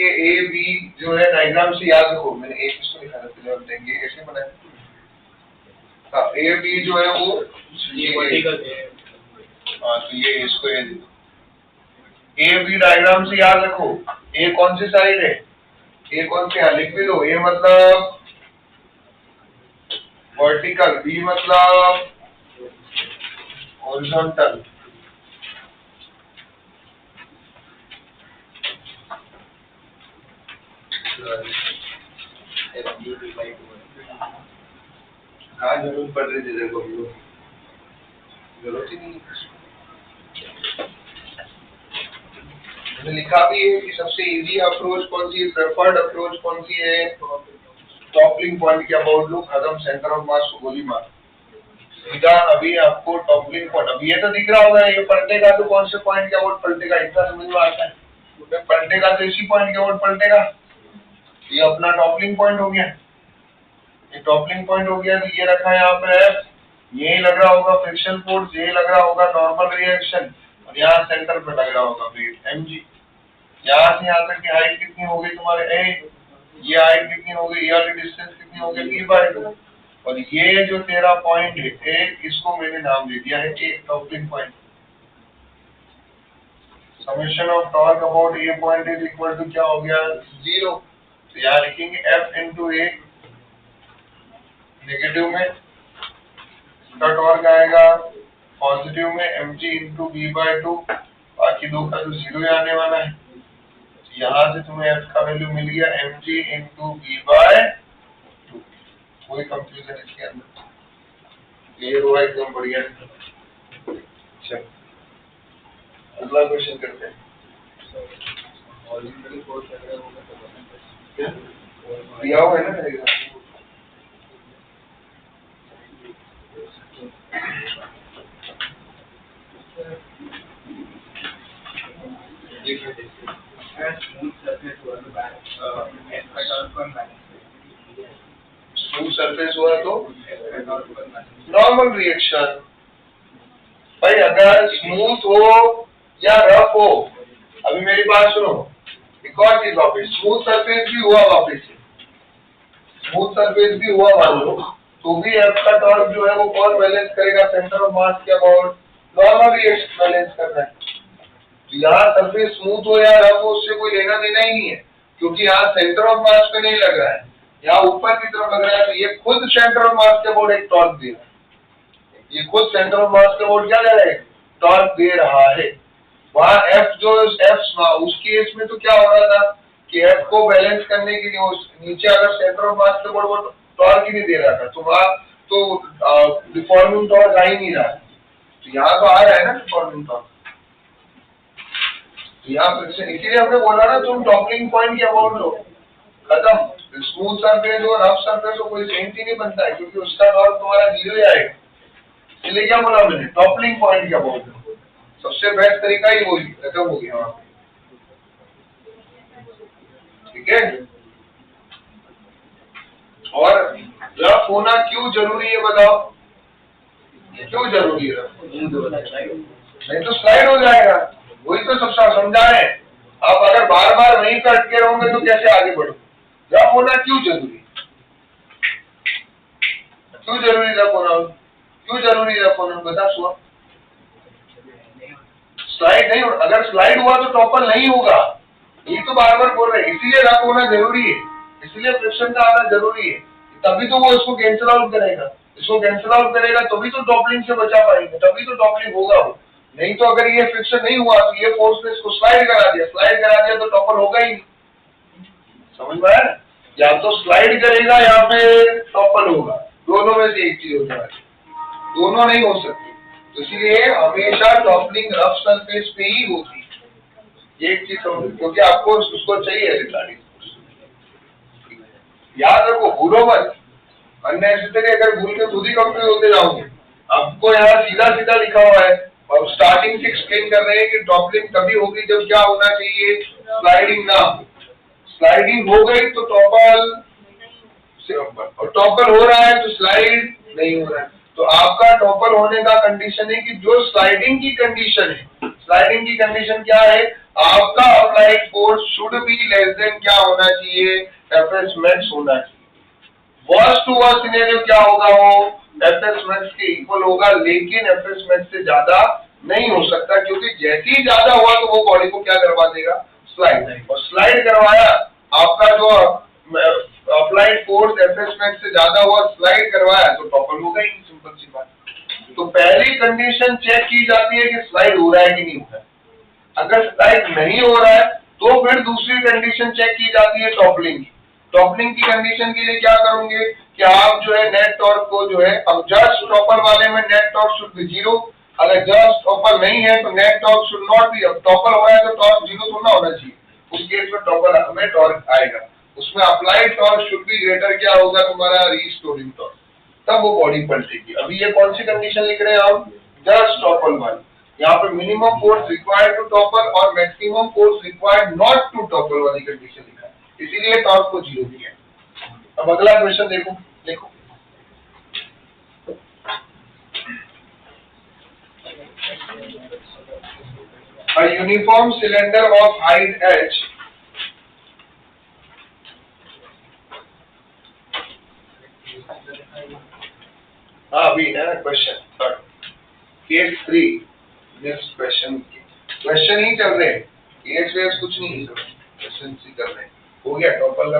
देखिए ए बी जो है डायग्राम से याद रखो, मैंने एक इसको लिखा था पहले, हम देंगे ऐसे बनाए। हाँ ए बी जो है वो ये वर्टिकल है। हाँ तो ये इसको ए बी डायग्राम से याद रखो। ए कौन सी साइड है, ए कौन सी है, लिख भी दो। ए मतलब वर्टिकल, बी मतलब हॉरिजॉन्टल। कहाँ जरूरत पड़ रही थी देखो, जरूरत ही नहीं। मैंने लिखा भी है कि सबसे इजी अप्रोच कौन सी है, प्रेफर्ड अप्रोच कौन सी है, टॉपलिंग पॉइंट के अबाउट लो, खत्म, सेंटर ऑफ मास को गोली मार सीधा। अभी आपको टॉपलिंग पॉइंट, अभी ये तो दिख रहा होगा, ये पलटेगा तो कौन से पॉइंट के अबाउट पलटेगा, इतना समझ में आता है। पलटेगा तो इसी पॉइंट के अबाउट पलटेगा। ये अपना टॉपलिंग पॉइंट हो गया, ये टॉपलिंग पॉइंट हो गया। तो ये रखा है यहाँ पे, यही लग रहा होगा फ्रिक्शन फोर्स, यही लग रहा होगा नॉर्मल रिएक्शन, और यहाँ सेंटर पे लग रहा होगा वेट mg। यहाँ से यहाँ तक की हाइट कितनी हो गई तुम्हारे a, ये हाइट कितनी हो गई, ये वाली डिस्टेंस कितनी हो गई b/2, और ये जो तेरा पॉइंट है a, इसको मैंने नाम दे दिया है a, toppling point. Summation of torque about a point is equal to क्या हो गया, 0। तो यहाँ लिखेंगे f into a, नेगेटिव में इसका टॉर्क आएगा, पॉजिटिव में mg into b/2, बाकी दो का तो 0 आने वाला है। तो यहाँ से तुम्हें f का वैल्यू मिल गया mg into b/2। कोई कंफ्यूजन इसके अंदर, क्लियर हुआ एकदम बढ़िया। चलो अगला क्वेश्चन करते हैं। दिया हुआ है ना मेरे को। स्मूथ सरफेस हुआ तो नॉर्मल रिएक्शन। भाई अगर स्मूथ हो या रफ हो, अभी मेरी बात सुनो, एक और चीज वापिस, स्मूथ सरफेस भी हुआ, वापिस स्मूथ सरफेस भी हुआ मान लो, तो भी एफ का टॉर्क जो है वो कौन बैलेंस करेगा, सेंटर ऑफ मास के अबाउट नॉर्मल रिएक्शन बैलेंस करना है। तो यहाँ सरफेस स्मूथ हो या रफ हो उससे कोई लेना देना ही नहीं है, क्योंकि यहाँ सेंटर ऑफ मास पे नहीं लग रहा है, यहाँ ऊपर की तरफ लग रहा है। तो ये खुद सेंटर ऑफ मास के अबाउट एक टॉर्क दे रहा है, ये खुद सेंटर ऑफ मास के अबाउट क्या दे रहा है, टॉर्क दे रहा है। वहाँ एफ जो उस केस में तो क्या हो रहा था कि एफ को बैलेंस करने के लिए नीचे अगर सेंटर ऑफ मास के अबाउट वो टॉर्क ही नहीं दे रहा था, तो वहाँ तो डिफॉर्मिंग टॉर्क आ ही नहीं रहा है। तो यहाँ तो आ रहा है ना डिफॉर्मिंग टॉर्क। तो यहाँ फ्रिक्शन, इसीलिए हमने बोला ना तुम टॉपलिंग पॉइंट के अबाउट लो, खत्म। स्मूथ सरफेस हो रफ सरफेस हो कोई सेंस ही नहीं बनता है, क्योंकि उसका टॉर्क तुम्हारा 0 ही आएगा। इसलिए क्या बोला मैंने, टॉपलिंग पॉइंट के अबाउट लो, सबसे बेस्ट तरीका ही वही, खत्म हो गया वहां। ठीक है। और रफ होना क्यों जरूरी है बताओ, क्यों जरूरी है रफ? नहीं तो स्लाइड हो जाएगा, वही तो सब समझा रहे हैं। आप अगर बार बार वहीं पे अटके रहोगे तो कैसे आगे बढ़ोगे। रफ होना क्यों जरूरी, क्यों जरूरी रफ होना, क्यों जरूरी रफ होना बता सुआ। स्लाइड नहीं, अगर स्लाइड हुआ तो टॉपल नहीं होगा, ये तो बार बार बोल रहे हैं। इसीलिए रफ होना जरूरी है, इसीलिए फ्रिक्शन का आना जरूरी है, तभी तो वो इसको कैंसिल आउट करेगा, इसको कैंसिल आउट करेगा तभी तो टॉपलिंग से बचा पाएंगे, तभी तो टॉपलिंग होगा वो। नहीं तो अगर ये फ्रिक्शन नहीं हुआ तो ये फोर्स ने इसको स्लाइड करा दिया तो टॉपल होगा ही नहीं। समझ में आया, या तो स्लाइड करेगा या फिर टॉपल होगा, दोनों में से एक चीज हो जाएगी, दोनों नहीं हो सकती। तो इसलिए हमेशा टॉपलिंग रफ सरफेस पे ही होती है, एक चीज समझ, क्योंकि आपको उसको चाहिए रिटार्डिंग। याद रखो, भूलो मत, अननेसेसरी अगर भूल के खुद ही कंफ्यूज होते जाओगे। आपको यहाँ सीधा सीधा लिखा हुआ है और स्टार्टिंग से एक्सप्लेन कर रहे हैं कि टॉपलिंग तभी होगी जब क्या होना चाहिए, स्लाइडिंग ना हो। स्लाइडिंग हो गई तो टॉपल, और टॉपल हो रहा है तो स्लाइड नहीं हो रहा है। तो आपका टॉपल होने का कंडीशन है कि जो स्लाइडिंग की कंडीशन है, स्लाइडिंग की कंडीशन क्या है, आपका applied force should be less than क्या होना चाहिए, एफएस मैक्स होना चाहिए। वर्स्ट टू वर्स्ट सिनेरियो क्या होगा, वो एफएस मैक्स के इक्वल होगा, लेकिन एफएस मैक्स से ज्यादा नहीं हो सकता, क्योंकि जैसे ही ज्यादा हुआ तो वो बॉडी को क्या करवा देगा, स्लाइड, और स्लाइड करवाया, आपका जो अप्लाइड फोर्स एफएस मैक्स से ज्यादा हुआ, स्लाइड करवाया तो टॉपल होगा ही, सिंपल सी बात। तो पहली कंडीशन चेक की जाती है कि स्लाइड हो रहा है कि नहीं हो रहा है। अगर स्लाइड नहीं हो रहा है तो फिर दूसरी कंडीशन चेक की जाती है टॉपलिंग की। टॉपलिंग की कंडीशन के लिए क्या करोगे कि आप जो है नेट टॉर्क को जो है, अब जस्ट टॉपर वाले में नेट टॉर्क शुड बी 0, अगर जस्ट टॉपर नहीं है तो net torque should not be, अब टॉपर हो रहा है तो टॉर्क 0 थोड़ा होना चाहिए, उस केस में टॉपर में टॉर्क आएगा, उसमें applied torque should be greater क्या होगा, तुम्हारा रिस्टोरिंग टॉर्क, तब वो बॉडी पलटेगी। अभी ये कौन सी कंडीशन लिख रहे हैं हम, जस्ट टॉपर वाली। यहाँ पे minimum force required to topple और maximum force required not to topple वाली कंडीशन लिखा है, इसीलिए टॉर्क को 0 किया। अब अगला क्वेश्चन देखो, देखो A uniform cylinder of height h अभी है क्वेश्चन केस 3, नेक्स्ट क्वेश्चन ही चल रहे हैं, केस वेस कुछ नहीं है, क्वेश्चन ही कर रहे हैं। हो गया टॉपल का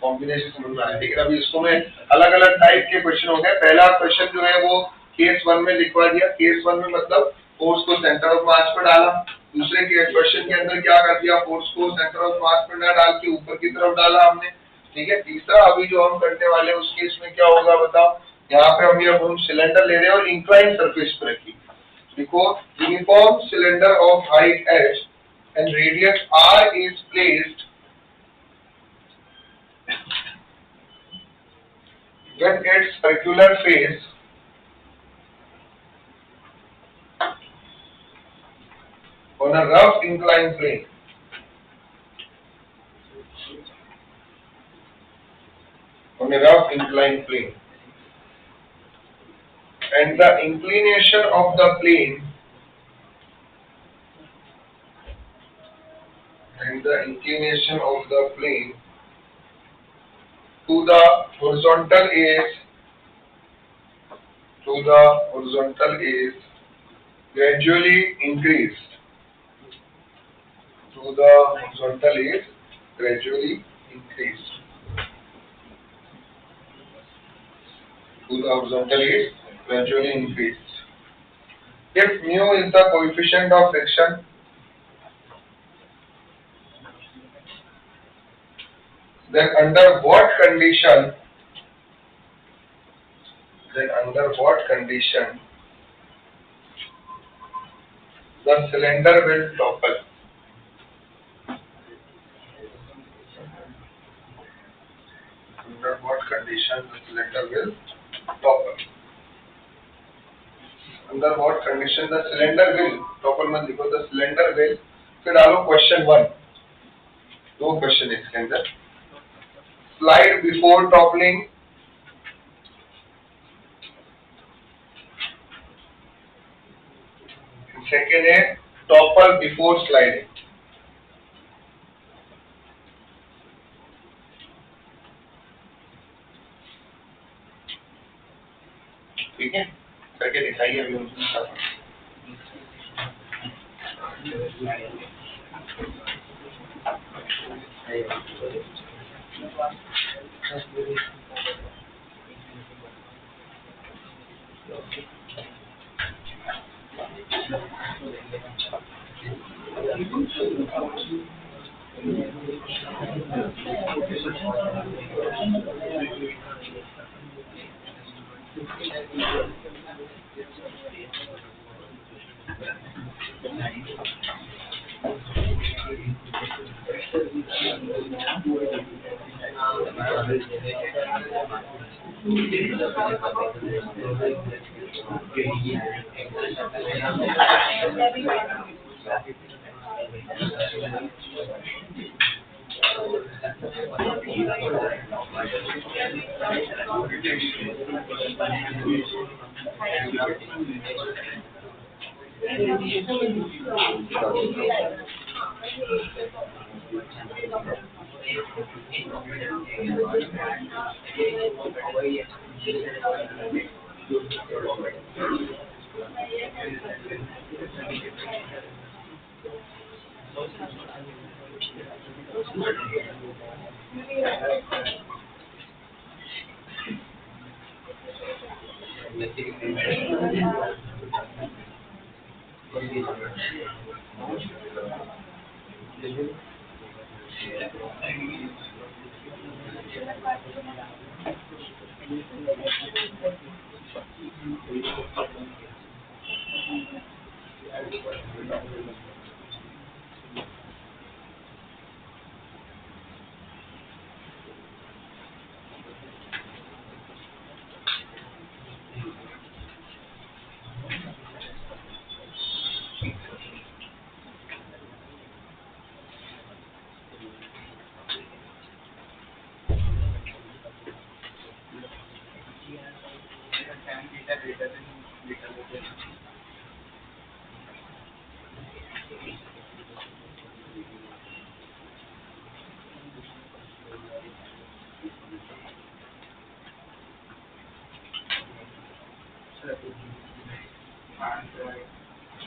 कॉम्बिनेशन समझ में आया, लेकिन अभी इसको में अलग अलग टाइप के क्वेश्चन हो गए। पहला क्वेश्चन जो है वो केस 1 में लिखवा दिया, केस 1 में मतलब फोर्स को सेंटर ऑफ मास पर डाला, दूसरे के क्वेश्चन के अंदर क्या कर दिया, फोर्स को सेंटर ऑफ मास पर ना डाल के ऊपर की तरफ डाला हमने, ठीक है। तीसरा अभी जो हम करने वाले हैं उस केस में क्या होगा बताओ, यहाँ पे हम सिलेंडर ले रहे हैं और इंक्लाइन सरफेस पर रखी, देखो uniform cylinder of height h and radius r is placed with its circular face on a rough inclined plane. On a rough inclined plane. And the inclination of the plane to the horizontal is gradually increased. To the horizontal is gradually increased. To the horizontal is gradually increased. If mu is the coefficient of friction, then under what condition the cylinder will topple? Under what condition the cylinder will topple? Under what condition the cylinder will topple मत लिखो, the cylinder will, फिर डालो question 1, दो question इसके अंदर, slide before toppling, second है topple before sliding। ठीक है, करके दिखाइए अभी उनके साथ।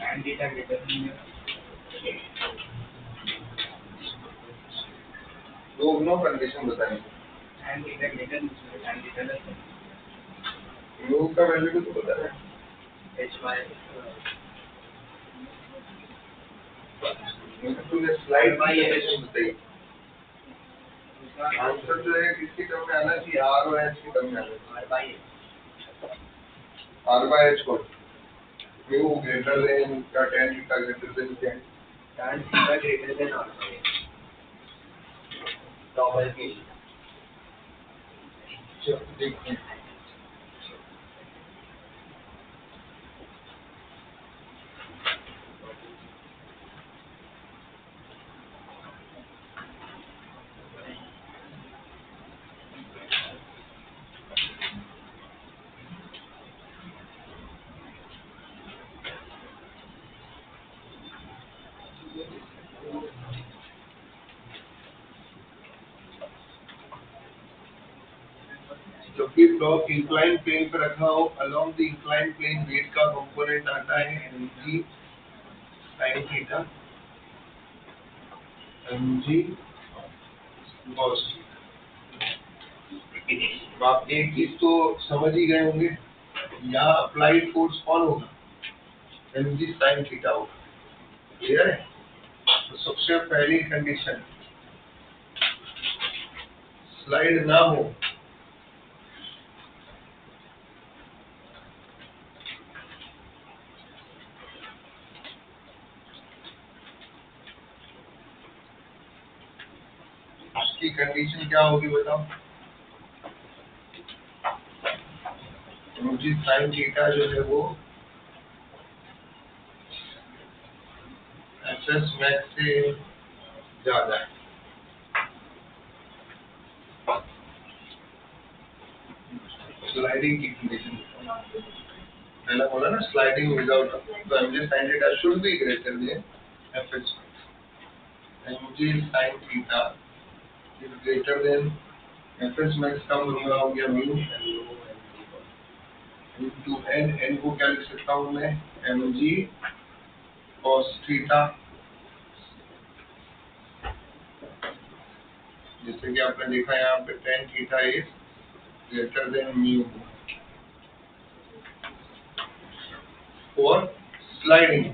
and data greater than दोनों कंडीशन बताएंगे। and data greater than and data less than mu का वैल्यू भी तो पता है। hy तूने स्लाइड में कंडीशन बताई। आंसर जो है किसकी टर्म में आना चाहिए, आर और एच की टर्म में आना चाहिए। आर बाय एच को म्यू ग्रेटर देन का tan थीटा ग्रेटर देन क्या है? tan theta greater than r double k चलो देखते हैं। जब भी ब्लॉक इंक्लाइन प्लेन पर रखा हो, along the incline plane weight का कंपोनेंट आता है mg sin theta mg cos theta. आप एक चीज तो समझ ही गए होंगे, यहाँ अप्लाइड फोर्स कौन होगा, mg sin थीटा होगा। क्लियर है? तो सबसे पहली कंडीशन स्लाइड ना हो, उसकी कंडीशन क्या होगी बताओ। mg sin थीटा जो है वो fs max से ज्यादा है। स्लाइडिंग की कंडीशन पहला बोला ना, स्लाइडिंग विदाउट, तो mg sin theta should be greater than fs max। mg sin theta is greater than fs max का फॉर्मूला हो गया म्यू इनटू n, n को क्या लिख सकता हूँ मैं, mg cos थीटा, जैसे कि आपने देखा यहाँ पे tan theta is greater than mu for sliding.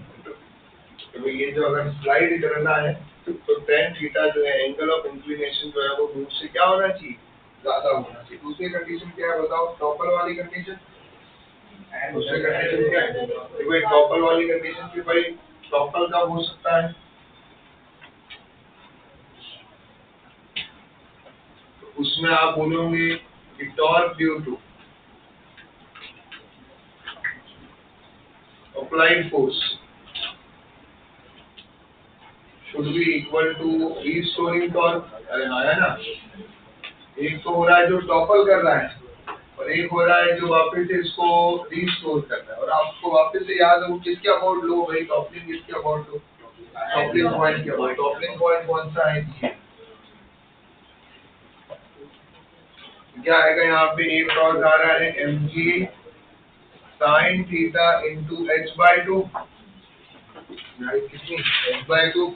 तो ये जो अगर स्लाइड करना है तो tan थीटा जो है एंगल ऑफ इंक्लिनेशन जो है वो म्यू से क्या होना चाहिए, ज्यादा होना चाहिए। दूसरी कंडीशन क्या है बताओ, टॉपल वाली कंडीशन। दूसरी कंडीशन क्या है, भाई टॉपल वाली कंडीशन की भाई टॉपल कब हो सकता है, तो उसमें आप बोलोगे कि torque due to applied force should be equal to restoring torque. अरे हाँ है ना, एक तो हो रहा है जो टॉपल कर रहा है और एक हो रहा है जो वापस से इसको रीस्टोर कर रहा है। और आपको वापस से याद हो किसके अबाउट लो भाई, टॉपलिंग किसके अबाउट लो, टॉपलिंग पॉइंट क्या हुआ? टॉपलिंग पॉइंट कौन सा है? क्या आएगा यहाँ पे? एक टॉर्क आ रहा है mg sin theta into h/2, कितनी? h/2।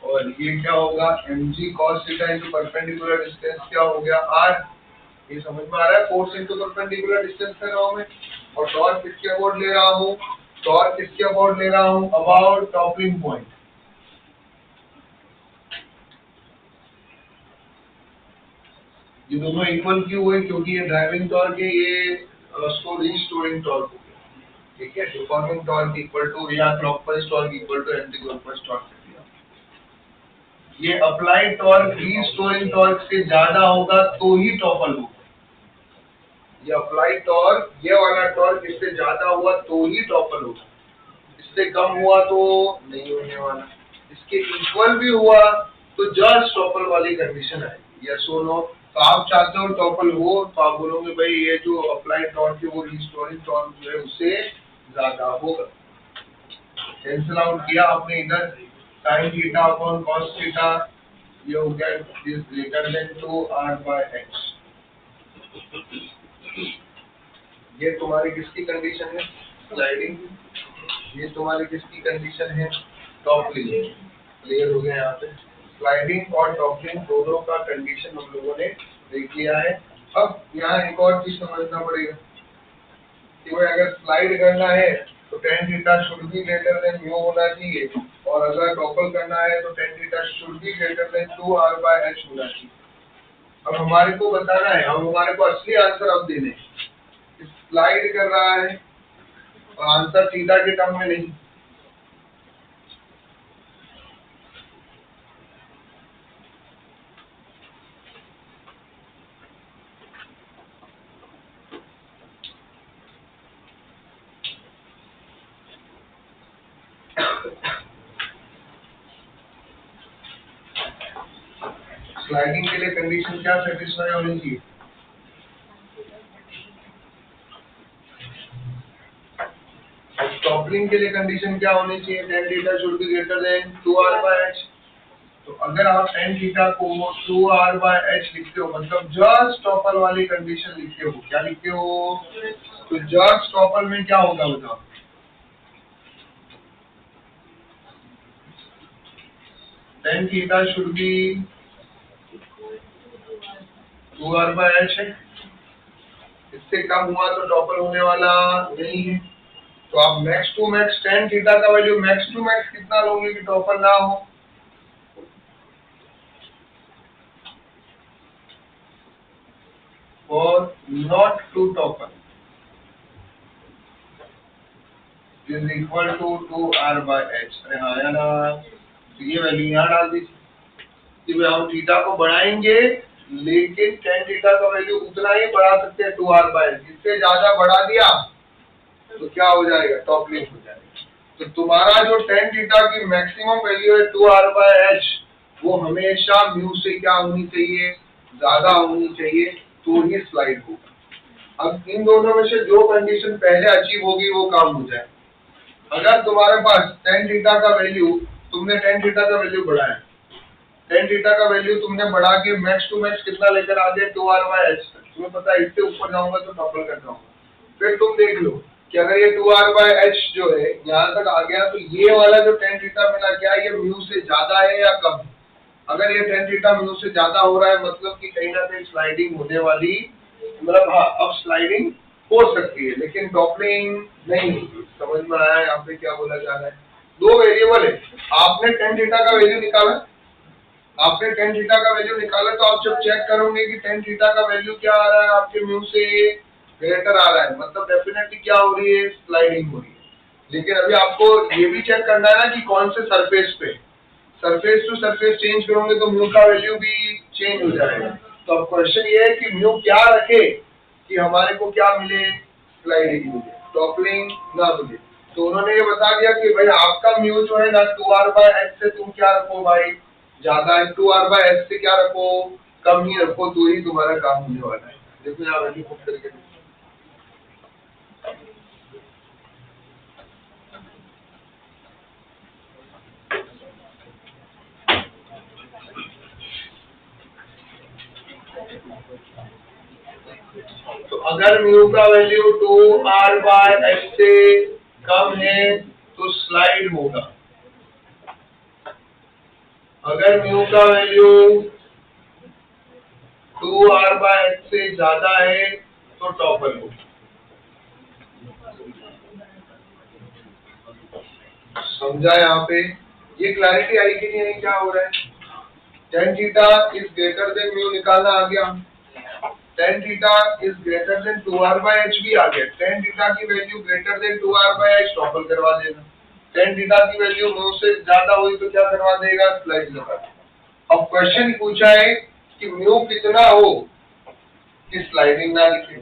और ये क्या होगा? mg cos theta into perpendicular distance क्या हो गया? r। ये समझ में आ रहा है? फोर्स इंटू परपेंडिकुलर डिस्टेंस कर रहा हूँ मैं। और टॉर्क किसके अबाउट ले रहा हूँ? टॉर्क किसके अबाउट ले रहा हूँ? About toppling point. ये दोनों इक्वल क्यों हुए? क्योंकि ये ड्राइविंग टॉर्क है, ये उसको रीस्टोरिंग टॉर्क हो गया। ठीक है, डिफॉर्मिंग टॉर्क इक्वल टू या clockwise torque equal to anti clockwise torque. ये अप्लाइड टॉर्क रीस्टोरिंग टॉर्क से ज्यादा होगा तो ही टॉपल होगा। ये अप्लाइड टॉर्क, ये वाला टॉर्क इससे ज्यादा हुआ तो ही टॉपल होगा, इससे कम हुआ तो नहीं होने वाला। इसके इक्वल भी हुआ तो जस्ट टॉपल वाली कंडीशन आएगी। यस और नो? तो आप चाहते हो टॉपल हो तो आप बोलोगे भाई ये जो अप्लाइड टॉर्क है वो रिस्टोरिंग टॉर्क जो है उससे ज्यादा होगा। कैंसिल आउट किया आपने इधर, sin theta upon cos theta, ये हो गया इज ग्रेटर देन 2r/h। ये तुम्हारी किसकी कंडीशन है? स्लाइडिंग। ये तुम्हारी किसकी कंडीशन है? टॉपलिंग। क्लियर हो गया यहाँ पे? स्लाइडिंग और टॉपलिंग दोनों का कंडीशन हम लोगों ने देख लिया है। अब यहाँ एक और चीज समझना पड़ेगा कि भाई अगर स्लाइड करना है तो tan theta should be greater than mu होना चाहिए, और अगर टॉपल करना है तो tan theta should be greater than 2r/h होना चाहिए। अब हमारे को बताना है, अब हमारे को असली आंसर अब देने हैं। स्लाइड कर रहा है और आंसर थीटा के टर्म में नहीं। स्लाइडिंग के लिए कंडीशन क्या सेटिस्फाई होनी चाहिए? टॉपलिंग के लिए कंडीशन क्या होनी चाहिए? tan theta should be greater than 2r/h। तो अगर आप tan थीटा को 2r/h लिखते हो मतलब जस्ट टॉपल वाली कंडीशन लिखते हो, क्या लिखते हो? तो जस्ट टॉपल में क्या होगा बताओ? tan theta should be 2r/h है, इससे कम हुआ तो टॉपल होने वाला नहीं है। तो आप max to max tan theta का वैल्यू मैक्स टू मैक्स कितना लोगे कि टॉपल ना हो? और not to topple is equal to 2r/h। अरे हाँ या ना? तो ये वैल्यू यहाँ डाल दीजिए कि भाई हम थीटा को बढ़ाएंगे लेकिन tan थीटा का वैल्यू उतना ही बढ़ा सकते हैं 2r/h। इससे ज्यादा बढ़ा दिया तो क्या हो जाएगा? टॉपलिंग हो जाएगा। तो तुम्हारा जो tan थीटा की मैक्सिमम वैल्यू है 2r/h वो हमेशा म्यू से क्या होनी चाहिए? ज्यादा होनी चाहिए, तो ही स्लाइड होगा। अब इन दोनों में से जो कंडीशन पहले अचीव होगी वो काम हो जाए। अगर तुम्हारे पास tan थीटा का वैल्यू, तुमने tan थीटा का वैल्यू बढ़ाया, tan थीटा का वैल्यू तुमने बढ़ा के मैक्स टू मैक्स कितना लेकर आ गए? 2r/h। तुम्हें पता है इससे ऊपर जाऊंगा तो टॉपल कर जाऊंगा। फिर तुम देख लो कि अगर ये 2r/h जो है यहाँ तक आ गया तो ये वाला जो tan थीटा मिला क्या ये म्यू से ज्यादा है या कम? अगर ये tan थीटा म्यू से ज्यादा हो रहा है मतलब कि कहीं ना कहीं स्लाइडिंग होने वाली, मतलब हाँ अब स्लाइडिंग हो सकती है लेकिन टॉपलिंग नहीं होगी। समझ में आया यहाँ पे क्या बोला जा रहा है? दो वेरिएबल है, आपने tan थीटा का वैल्यू निकाला, आपने tan थीटा का वैल्यू निकाला तो आप जब चेक करोगे कि tan थीटा का वैल्यू क्या आ रहा है आपके म्यू से ग्रेटर आ रहा है मतलब डेफिनेटली क्या हो रही है? स्लाइडिंग हो रही है। लेकिन अभी आपको ये भी चेक करना है ना कि कौन से सरफेस पे, सरफेस टू सरफेस चेंज करोगे तो म्यू का वैल्यू भी चेंज हो जाएगा। तो अब क्वेश्चन ये है कि म्यू क्या रखे कि हमारे को क्या मिले? स्लाइडिंग मिले, टॉपलिंग ना मिले। तो उन्होंने ये बता दिया कि भाई आपका म्यू जो है ना 2r/h से तुम क्या रखो भाई? ज्यादा है। 2r/h से क्या रखो? कम ही रखो, तो ही तुम्हारा काम होने वाला है। देखो यहाँ वैल्यू पुट करके अगर म्यू का वैल्यू 2r/h से कम है तो स्लाइड होगा, अगर म्यू का वैल्यू 2r/h से ज्यादा है तो टॉपल होगा। समझा यहाँ पे? ये क्लैरिटी आई कि नहीं? क्या हो रहा है? tan theta is greater than mu निकालना आ गया, tan theta is greater than 2r/h भी आ गया। tan थीटा की value greater than 2r/h topple करवा देगा, tan थीटा की वैल्यू म्यू से ज्यादा हुई तो क्या करवा देगा? स्लाइड लगा देगा। अब क्वेश्चन पूछा है कि म्यू कितना हो कि स्लाइडिंग ना दिखे,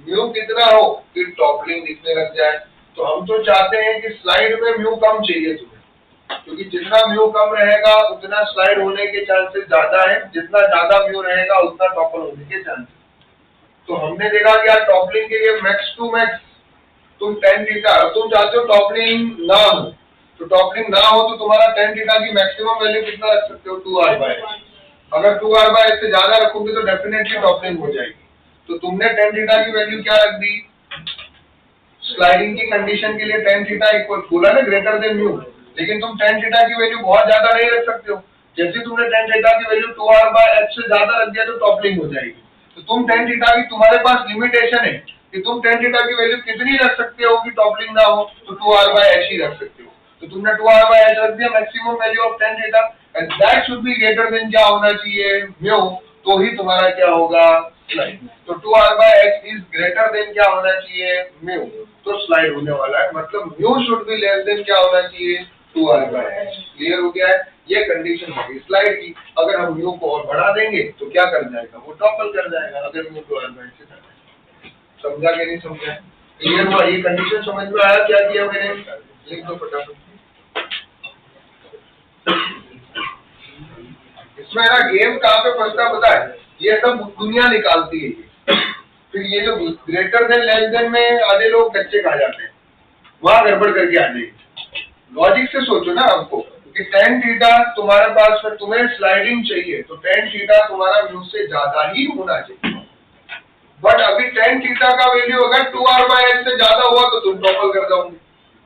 म्यू कितना हो कि टॉपलिंग दिखने लग जाए। तो हम तो चाहते हैं कि स्लाइड में म्यू कम चाहिए तुम्हें, क्योंकि जितना म्यू कम रहेगा उतना स्लाइड होने के चांसेस ज्यादा है, जितना ज्यादा म्यू रहेगा उतना टॉपल होने के चांसेस। तो हमने देखा कि यार टॉपलिंग के लिए मैक्स टू मैक्स तुम tan थीटा, तुम चाहते हो टॉपलिंग ना हो, तो टॉपलिंग ना हो तो तुम्हारा tan थीटा की मैक्सिमम वैल्यू कितना रख सकते हो? 2r/h। अगर 2r/h से ज्यादा रखोगे तो डेफिनेटली टॉपलिंग हो जाएगी। तो तुमने tan थीटा की वैल्यू क्या रख दी? स्लाइडिंग की कंडीशन के लिए tan थीटा इक्वल बोला ना ग्रेटर देन म्यू, लेकिन तुम tan थीटा की वैल्यू बहुत ज्यादा नहीं रख सकते हो। जैसे तुमने tan थीटा की वैल्यू 2r/h से ज्यादा रख दिया तो टॉपलिंग हो जाएगी। तो तुम tan थीटा की, तुम्हारे पास लिमिटेशन है कि तुम tan थीटा की वैल्यू कितनी रख सकते हो कि टॉपलिंग ना हो, तो 2r/h ही रख सकते हो। तो तुमने 2r/h रख दिया maximum value of tan theta, and that should be greater than क्या होना चाहिए? म्यू। तो ही तुम्हारा क्या होगा? स्लाइड। तो 2r/h इज ग्रेटर देन क्या होना चाहिए? म्यू। तो स्लाइड होने वाला है, मतलब mu should be less than क्या होना चाहिए? 2r/h। क्लियर हो गया है? ये कंडीशन होगी स्लाइड की। अगर हम म्यू को और बढ़ा देंगे तो क्या कर जाएगा? वो टॉपल कर जाएगा, अगर म्यू 2r/h से ज्यादा है। समझा कि नहीं समझा? क्लियर हुआ? ये कंडीशन समझ में आया? क्या किया मैंने? लिख दो फटाफट। इसमें ना गेम कहाँ पे फंसता पता है? ये सब दुनिया निकालती है। फिर ये जो ग्रेटर देन लेस देन में आधे लोग कच्चे खा जाते हैं, वहां गड़बड़ करके आ जाएगी। लॉजिक से सोचो ना आपको कि tan थीटा तुम्हारे पास में, तुम्हें स्लाइडिंग चाहिए तो tan थीटा तुम्हारा म्यू से ज्यादा ही होना चाहिए। बट अभी tan थीटा का वैल्यू अगर 2r/h से ज्यादा हुआ तो तुम टॉपल कर जाओगे।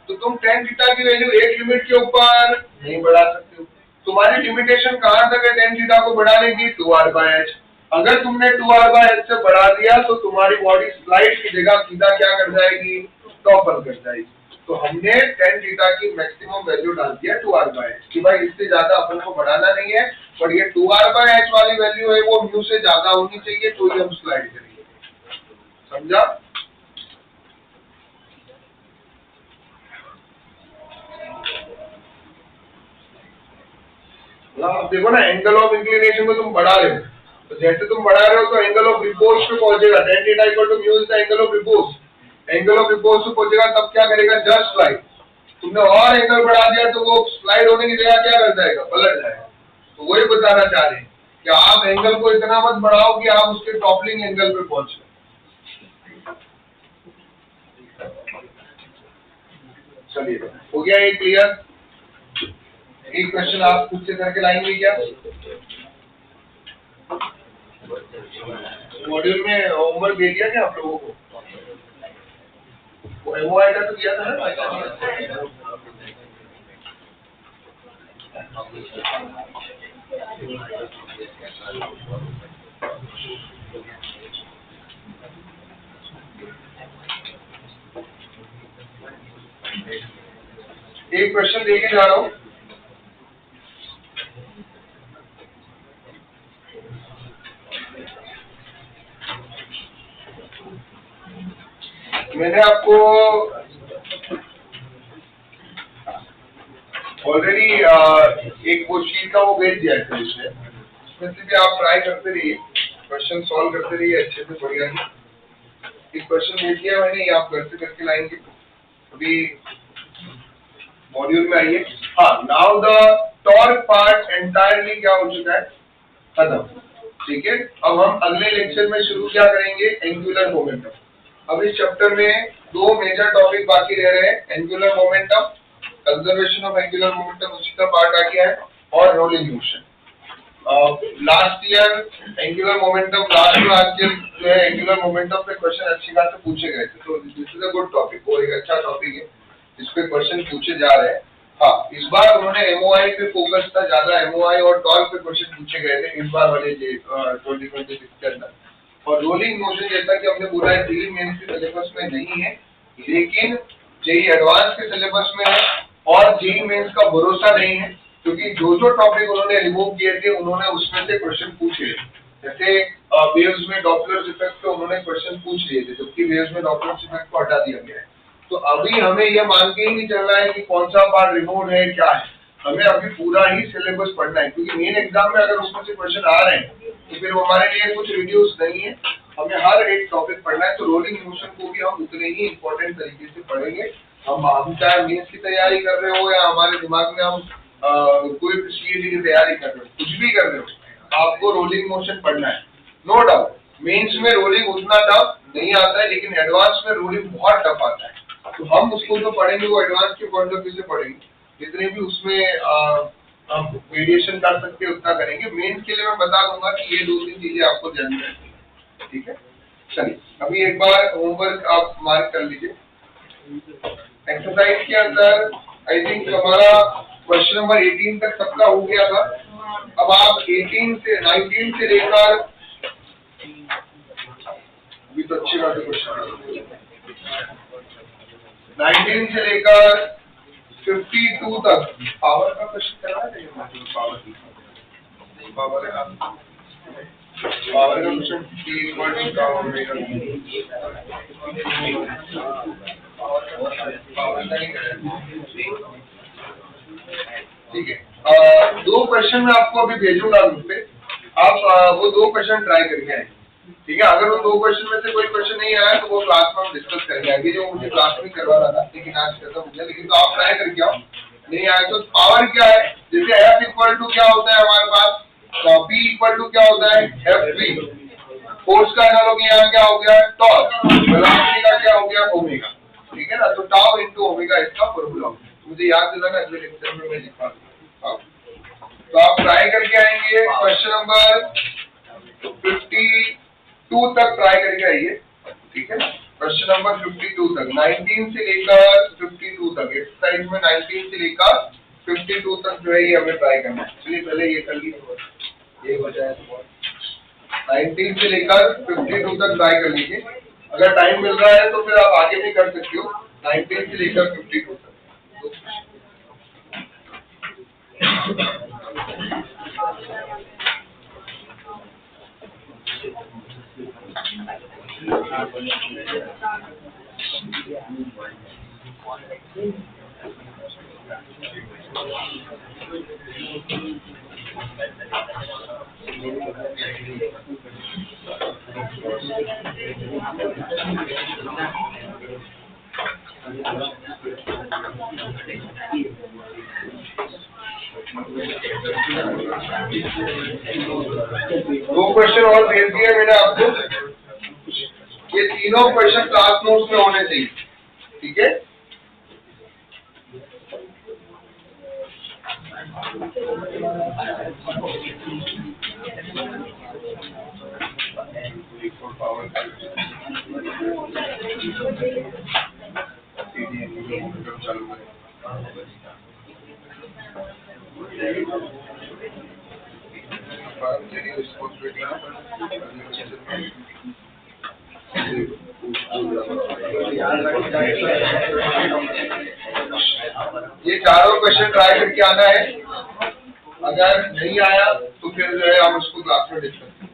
तो तुम tan थीटा की वैल्यू एक लिमिट के ऊपर नहीं बढ़ा सकते हो। तुम्हारी लिमिटेशन कहां तक है tan थीटा को बढ़ाने की? 2r/h। अगर तुमने 2r/h से बढ़ा दिया तो तुम्हारी बॉडी स्लाइड की जगह सीधा क्या कर जाएगी? टॉपल कर जाएगी। तो हमने tan थीटा की मैक्सिमम वैल्यू डाल दिया 2r/h कि भाई इससे ज्यादा अपन को बढ़ाना नहीं है, पर ये 2r/h वाली वैल्यू है वो म्यू से ज्यादा होनी चाहिए, तो ही हम स्लाइड करेंगे। समझा? अब देखो ना, एंगल ऑफ इंक्लिनेशन को तुम बढ़ा रहे हो, तो जैसे तुम बढ़ा रहे हो तो एंगल ऑफ रिपोज पे पहुंचेगा। tan theta equal to mu is the angle of repose. Angle of repose पे पहुंचेगा तब क्या करेगा? Just slide. तुमने और एंगल बढ़ा दिया तो वो स्लाइड होने की जगह क्या कर जाएगा? पलट जाएगा। तो वही बताना चाह रहे हैं कि आप एंगल को इतना मत बढ़ाओ कि आप उसके टॉपलिंग एंगल पे पहुंच जाए। चलिए, हो गया ये क्लियर? एक क्वेश्चन आप खुद से करके लाएंगे क्या? मॉड्यूल में होमवर्क दे दिया क्या आप लोगों को? वो आएगा तो दिया था ना? एक क्वेश्चन देके जा रहा हूँ। मैंने आपको ऑलरेडी एक वो शीट का वो भेज दिया है, इसमें से भी आप ट्राई करते रहिए, क्वेश्चन सॉल्व करते रहिए अच्छे से, बढ़िया। एक क्वेश्चन भेज दिया मैंने, ये आप घर से करके लाएंगे। अभी मॉड्यूल में आइए। हाँ, now the torque part entirely क्या हो चुका है? खत्म। ठीक है, अब हम अगले लेक्चर में शुरू क्या करेंगे? Angular momentum. अब इस चैप्टर में दो मेजर टॉपिक बाकी रह रहे हैं, angular momentum, conservation of angular momentum उसी का पार्ट आ गया है, और rolling motion. Last year angular momentum, last year जो है एंगुलर मोमेंटम पे क्वेश्चन अच्छी खासे पूछे गए थे, तो this is a good topic, वो एक अच्छा टॉपिक है जिस पे क्वेश्चन पूछे जा रहे हैं। हाँ, इस बार उन्होंने एमओआई पे फोकस था ज्यादा, एमओआई और टॉर्क पे क्वेश्चन पूछे गए थे इस बार वाले 2026 के अंदर। और रोलिंग मोशन जैसा कि हमने बोला है जेईई मेंस के सिलेबस में नहीं है, लेकिन जेईई एडवांस के सिलेबस में है, और जेईई मेंस का भरोसा नहीं है, क्योंकि जो टॉपिक उन्होंने रिमूव किए थे उन्होंने उसमें से क्वेश्चन पूछे। जैसे वेव्स में डॉपलर इफेक्ट पे उन्होंने क्वेश्चन पूछ लिए थे, जबकि वेव्स में डॉपलर इफेक्ट को हटा दिया गया है। तो अभी हमें यह मान के ही नहीं चलना है कि कौन सा पार्ट रिमूव है क्या है, हमें अभी पूरा ही सिलेबस पढ़ना है, क्योंकि मेन एग्जाम में अगर उसमें से क्वेश्चन आ रहे हैं तो फिर वो हमारे लिए कुछ रिड्यूस नहीं है, हमें हर एक टॉपिक पढ़ना है। तो रोलिंग मोशन को भी हम उतने ही इम्पोर्टेंट तरीके से पढ़ेंगे। हम चाहे मेंस की तैयारी कर रहे हो या हमारे दिमाग में हम कोई सीएटी की तैयारी कर रहे हो, कुछ भी कर रहे हो, आपको रोलिंग मोशन पढ़ना है। नो डाउट मेंस में रोलिंग उतना टफ नहीं आता है, लेकिन एडवांस में रोलिंग बहुत टफ आता है। तो हम उसको जो पढ़ेंगे वो एडवांस के पॉइंट ऑफ व्यू से पढ़ेंगे, जितने भी उसमें हम वेरिएशन कर सकते हैं उतना करेंगे। मेंस के लिए मैं बता दूंगा कि ये 2-3 चीजें आपको ध्यान में रखनी है, ठीक है। चलिए अभी एक बार होमवर्क आप मार्क कर लीजिए। एक्सरसाइज के अंदर आई थिंक हमारा क्वेश्चन नंबर 18 तक सबका हो गया था। अब आप 19 से लेकर, अभी तो अच्छी बात है, क्वेश्चन 19 से लेकर 52 तक पावर का क्वेश्चन करना है। पावर का क्वेश्चन का होगा, ठीक है। 2 क्वेश्चन मैं आपको अभी भेजूंगा ग्रुप पे, आप वो 2 क्वेश्चन ट्राई करके आए, ठीक है। अगर वो 2 क्वेश्चन में से कोई क्वेश्चन नहीं आया तो वो क्लास में हम डिस्कस करेंगे। आगे जो मुझे क्लास में करवाना था लेकिन आज खत्म हो गया, लेकिन तो आप ट्राई करके आओ। नहीं आया तो पावर क्या है, जैसे F इक्वल टू क्या होता है हमारे पास, P इक्वल टू क्या होता है FV, फोर्स का एनालॉजी यहाँ क्या हो गया टॉर्क, वेलोसिटी का क्या हो गया ओमेगा, ठीक है ना। तो टाउ इनटू ओमेगा इसका फॉर्मूला, मुझे याद दिलाना, अगले लेक्चर में मैं लिखा दूंगा। तो आप ट्राई करके आएंगे, क्वेश्चन नंबर 52 तक ट्राई करके आइए, ठीक है ना। क्वेश्चन नंबर 52 तक, 19 से लेकर 52 तक, एक्सरसाइज में 19 से लेकर 52 तक जो है ये हमें ट्राई करना है। चलिए पहले ये कर लीजिए, ये हो जाए तो 19 से लेकर 52 तक ट्राई कर लीजिए। अगर टाइम मिल रहा है तो फिर आप आगे भी कर सकते हो, 19 से लेकर 52 तक। दो क्वेश्चन और भेज दिए मैंने आपको, ये तीनों क्वेश्चन क्लास नोट्स में होने चाहिए, ठीक है। ये चारों क्वेश्चन ट्राई करके आना है, अगर नहीं आया तो फिर जो है हम उसको क्लास में डिस्कस करेंगे।